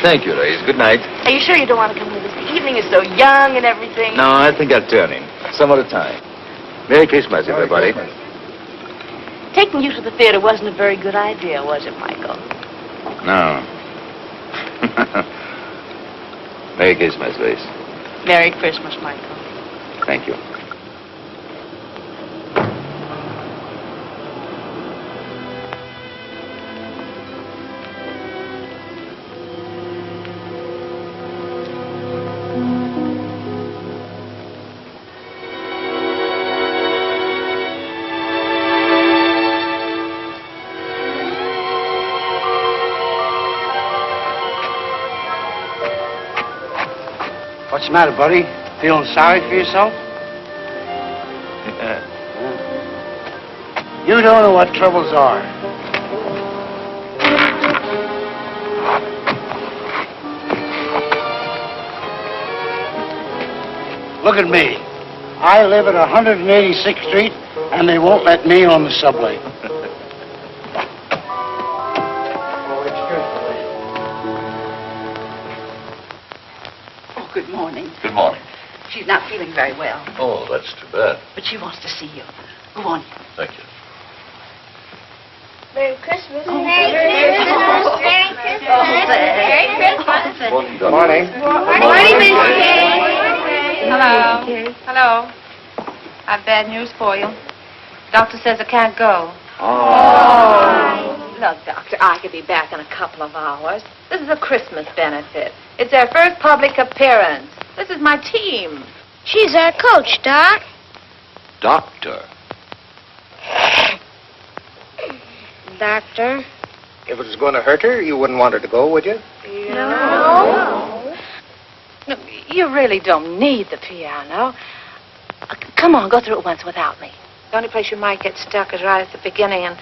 Thank you, Ray. Good night. Are you sure you don't want to come with us? The evening is so young and everything. No, I think I'll turn in. Some other time. Merry Christmas, everybody. Taking you to the theater wasn't a very good idea, was it, Michael? No. Merry Christmas, Grace. Merry Christmas, Michael. Thank you. What's the matter, buddy? Feeling sorry for yourself? You don't know what troubles are. Look at me. I live at 186th Street, and they won't let me on the subway. Good morning. Good morning. She's not feeling very well, Oh, that's too bad. but she wants to see you. Go on. Thank you. Merry Christmas. Merry Christmas. Merry Christmas. Merry Christmas. Good morning. Morning, Mrs. Kay. Hello. Hello. I've bad news for you. Doctor says I can't go. Oh. Look, Doctor, I could be back in a couple of hours. This is a Christmas benefit. It's their first public appearance. This is my team. She's our coach, Doc. Doctor. Doctor. If it was going to hurt her, you wouldn't want her to go, would you? No. No, you really don't need the piano. Come on, go through it once without me. The only place you might get stuck is right at the beginning, and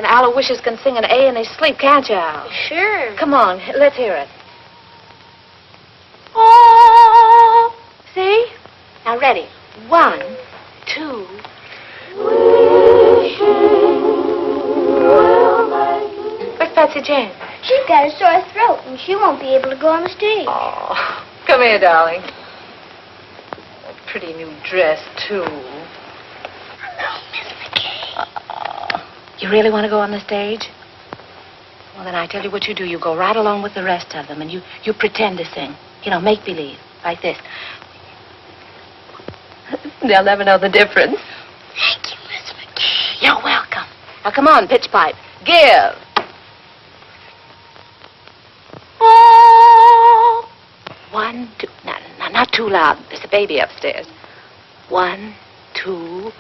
Aloysius can sing an A in his sleep, can't you, Al? Sure. Come on, let's hear it. Oh, see? Now, ready. 1, 2, to Jane? She's got a sore throat, and she won't be able to go on the stage. Oh, come here, darling. A pretty new dress, too. You really want to go on the stage? Well, then I tell you what you do. You go right along with the rest of them, and you pretend to sing. You know, make believe, like this. They'll never know the difference. Thank you, Miss McKay. You're welcome. Now, come on, pitch pipe. Give. Oh. 1, 2. No, not too loud. There's a baby upstairs. 1, 2.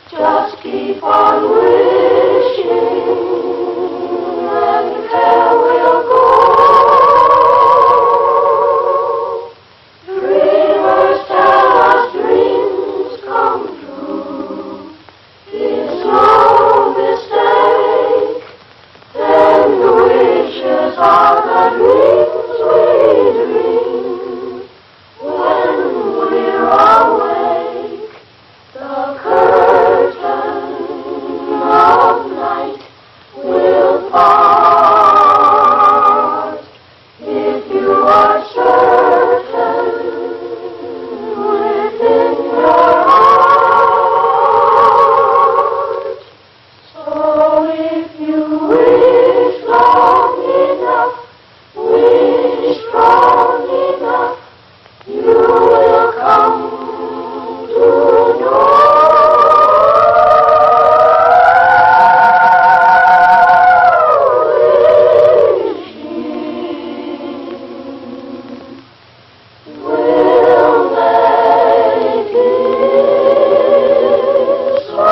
Just keep on wishing, and there will go. Dreamers tell us dreams come true. It's no mistake. Then the wishes are the dreams we dream. When we're awake, the curtain of night will part. If you are certain within your heart, so if you wish long enough, wish strong enough, you will come to know. Will make it so.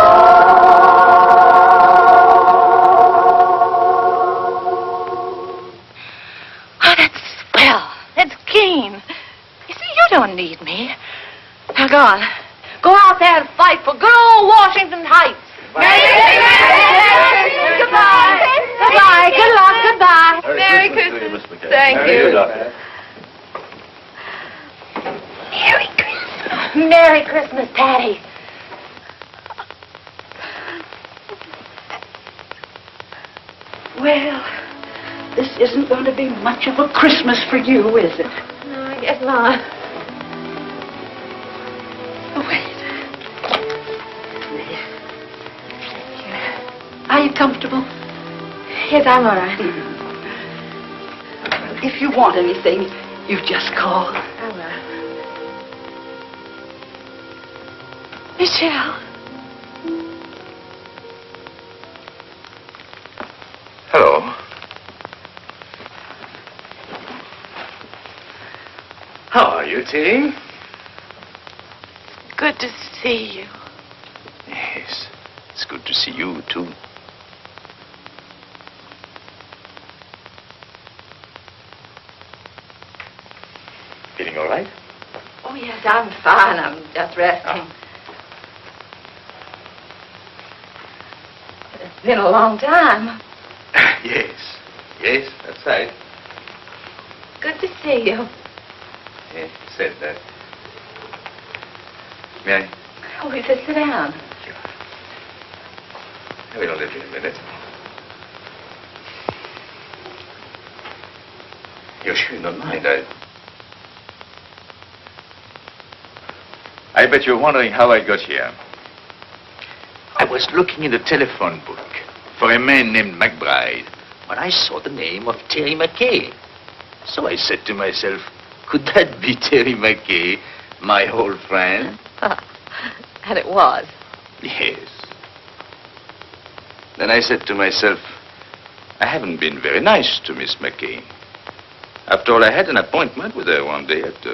Oh, that's swell. That's keen. You see, you don't need me. Now, go on. Go out there and fight for good old Washington Heights. Goodbye. Goodbye. Good luck. Goodbye. Merry Christmas. Miss McKay. Thank you. Merry Christmas. Merry Christmas, Patty. Well, this isn't going to be much of a Christmas for you, is it? No, I guess not. Oh, wait. Are you comfortable? Yes, I'm all right. If you want anything, you just call. I will. Michelle. Hello. How are you, Tilly? Good to see you. Yes, it's good to see you, too. Feeling all right? Oh, yes, I'm fine. I'm just resting. It's been a long time. Yes, that's right. Good to see you. Yes, said that. May I? Oh, we just sit down. I will live in a minute. You're sure you don't mind? I bet you're wondering how I got here. I was looking in the telephone book for a man named McBride when I saw the name of Terry McKay. So I said to myself, could that be Terry McKay, my old friend? And it was. Yes. Then I said to myself, I haven't been very nice to Miss McKay. After all, I had an appointment with her one day at...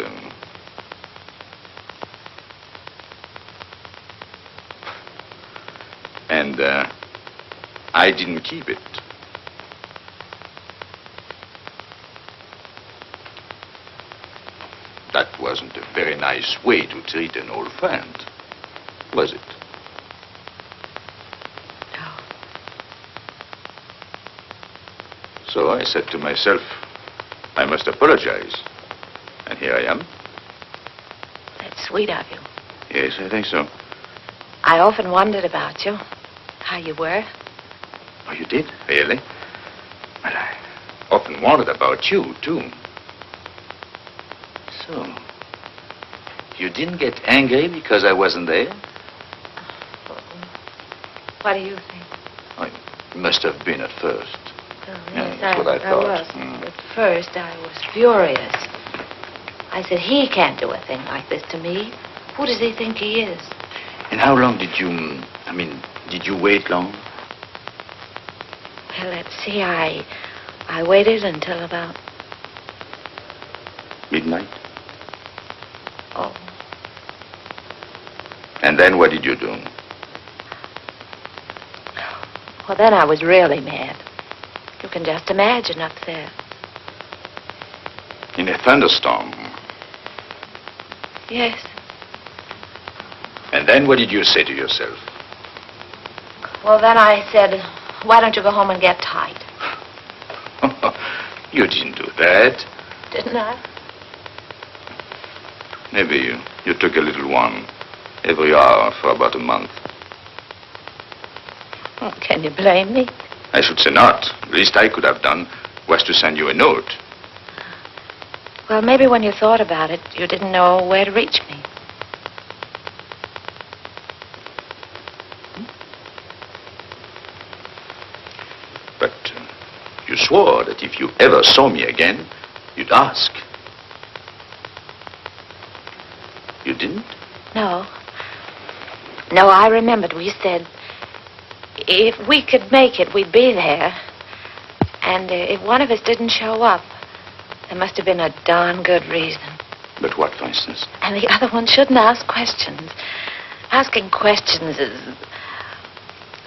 And I didn't keep it. That wasn't a very nice way to treat an old friend, was it? No. So I said to myself, I must apologize. And here I am. That's sweet of you. Yes, I think so. I often wondered about you, how you were. Oh, you did? Really? Well, I often wondered about you, too. So, you didn't get angry because I wasn't there? What do you think? Oh, you must have been at first. Oh, Yeah, yes, that's what I thought. was. Mm. At first, I was furious. I said, he can't do a thing like this to me. Who does he think he is? And how long did you, did you wait long? Well, let's see, I waited until about... Midnight? Oh. And then what did you do? Well, then I was really mad. You can just imagine up there. In a thunderstorm? Yes. And then what did you say to yourself? Well, then I said, why don't you go home and get tight? You didn't do that. Didn't I? Maybe you took a little one every hour for about a month. Can you blame me? I should say not. The least I could have done was to send you a note. Well, maybe when you thought about it, you didn't know where to reach me. But you swore that if you ever saw me again, you'd ask. You didn't? No. No, I remembered we said if we could make it, we'd be there. And if one of us didn't show up, there must have been a darn good reason. But what, for instance? And the other one shouldn't ask questions. Asking questions is...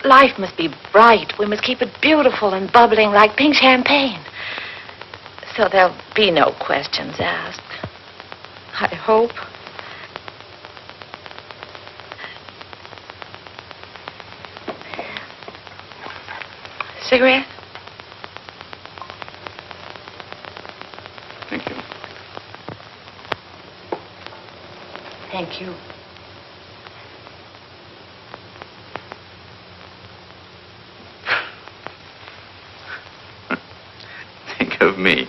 Life must be bright. We must keep it beautiful and bubbling like pink champagne. So there'll be no questions asked. I hope. Cigarette? Thank you. Thank you. Think of me,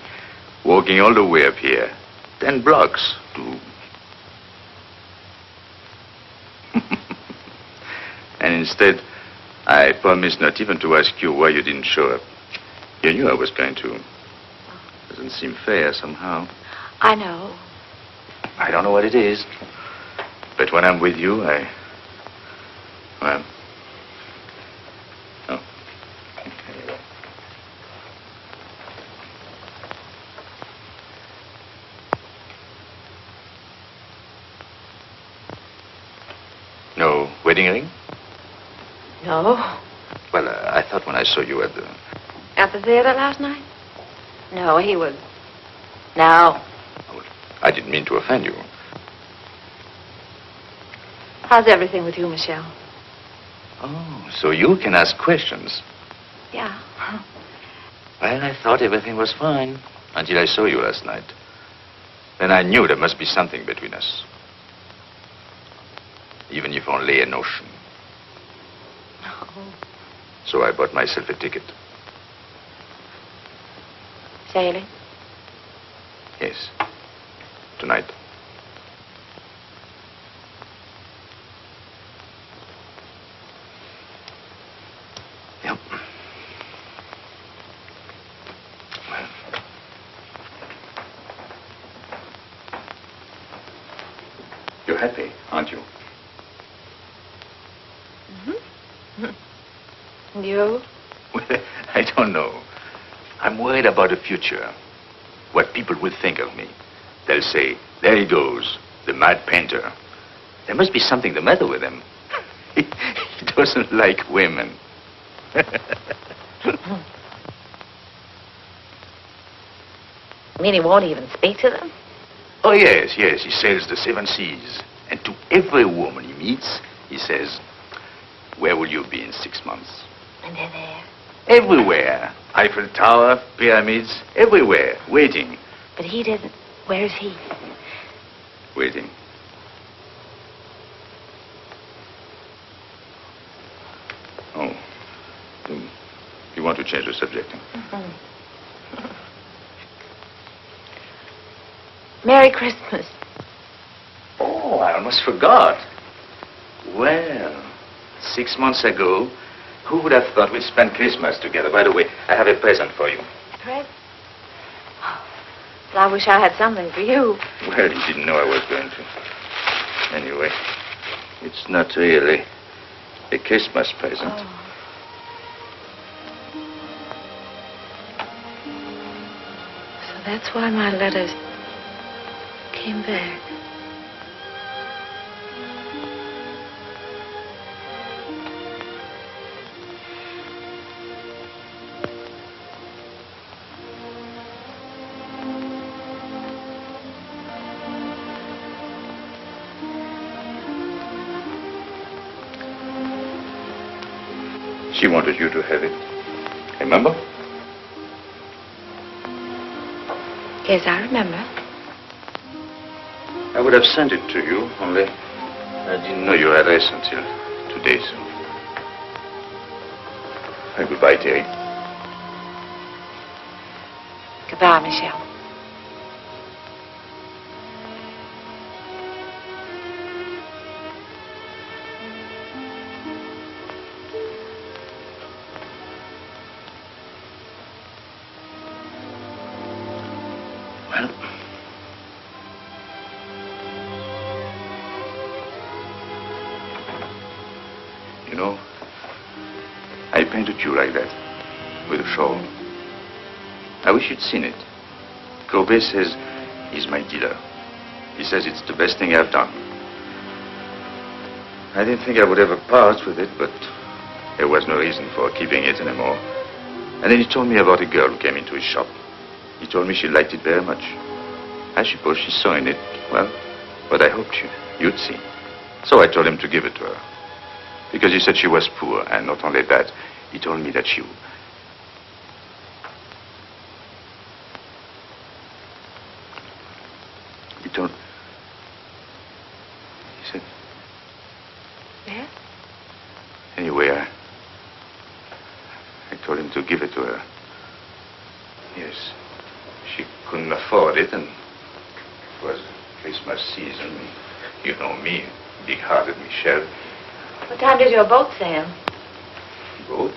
walking all the way up here, 10 blocks to... And instead, I promised not even to ask you why you didn't show up. You knew I was going to. Doesn't seem fair somehow. I know. I don't know what it is. But when I'm with you, well... Oh. No wedding ring? No. Well, I thought when I saw you at the... At the theater last night? No, he was... No. I didn't mean to offend you. How's everything with you, Michelle? Oh, so you can ask questions. Yeah. Well, I thought everything was fine until I saw you last night. Then I knew there must be something between us. Even if only a notion. Oh. So I bought myself a ticket. Sailing? Yes. Tonight. Yep. Well. You're happy, aren't you? And you? Well, I don't know. I'm worried about the future. What people will think of me. They'll say, there he goes, the mad painter. There must be something the matter with him. He doesn't like women. You mean he won't even speak to them? Oh, yes, yes. He sails the 7 seas. And to every woman he meets, he says, where will you be in 6 months? And they're there. Everywhere. Eiffel Tower, pyramids, everywhere, waiting. But he didn't. Where's he? Waiting. You want to change the subject? Merry Christmas. Oh, I almost forgot. Well, 6 months ago, who would have thought we'd spend Christmas together? By the way, I have a present for you. Present? Well, I wish I had something for you. Well, you didn't know I was going to. Anyway, it's not really a Christmas present. Oh. So that's why my letters came back. She wanted you to have it. Remember? Yes, I remember. I would have sent it to you, only I didn't know your address until today, so... Goodbye, Terry. Goodbye, Michelle. You know, I painted you like that, with a shawl. I wish you'd seen it. Courbet says he's my dealer. He says it's the best thing I've done. I didn't think I would ever part with it, but there was no reason for keeping it anymore. And then he told me about a girl who came into his shop. He told me she liked it very much. I suppose she saw in it, well, what I hoped you'd see. So I told him to give it to her. Because he said she was poor, and not only that, he told me that she... He told... He said... Yes? Anyway, I told him to give it to her. Yes. She couldn't afford it, and it was Christmas season. You know me, big-hearted Michel. What time does your boat sail? Boat?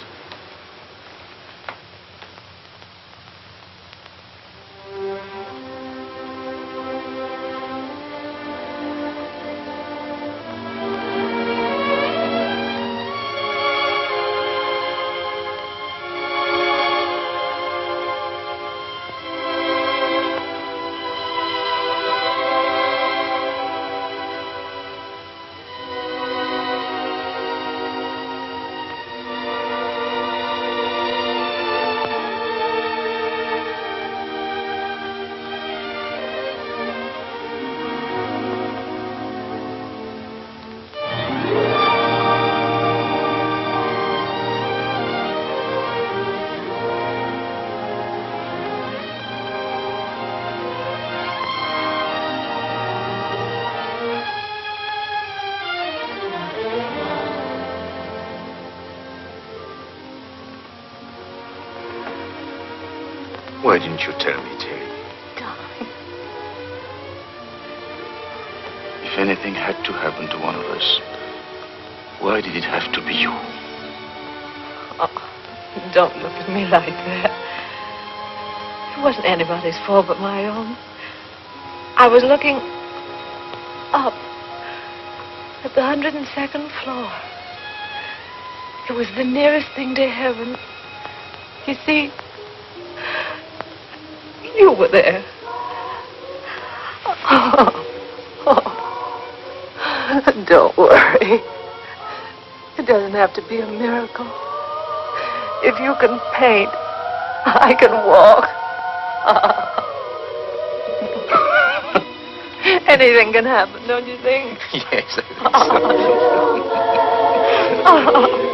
Why didn't you tell me, Terry? Darling. If anything had to happen to one of us, why did it have to be you? Oh, don't look at me like that. It wasn't anybody's fault but my own. I was looking up at the 102nd floor. It was the nearest thing to heaven. You see, you were there. Don't worry. It doesn't have to be a miracle. If you can paint, I can walk. Anything can happen, don't you think? Yes, I think so.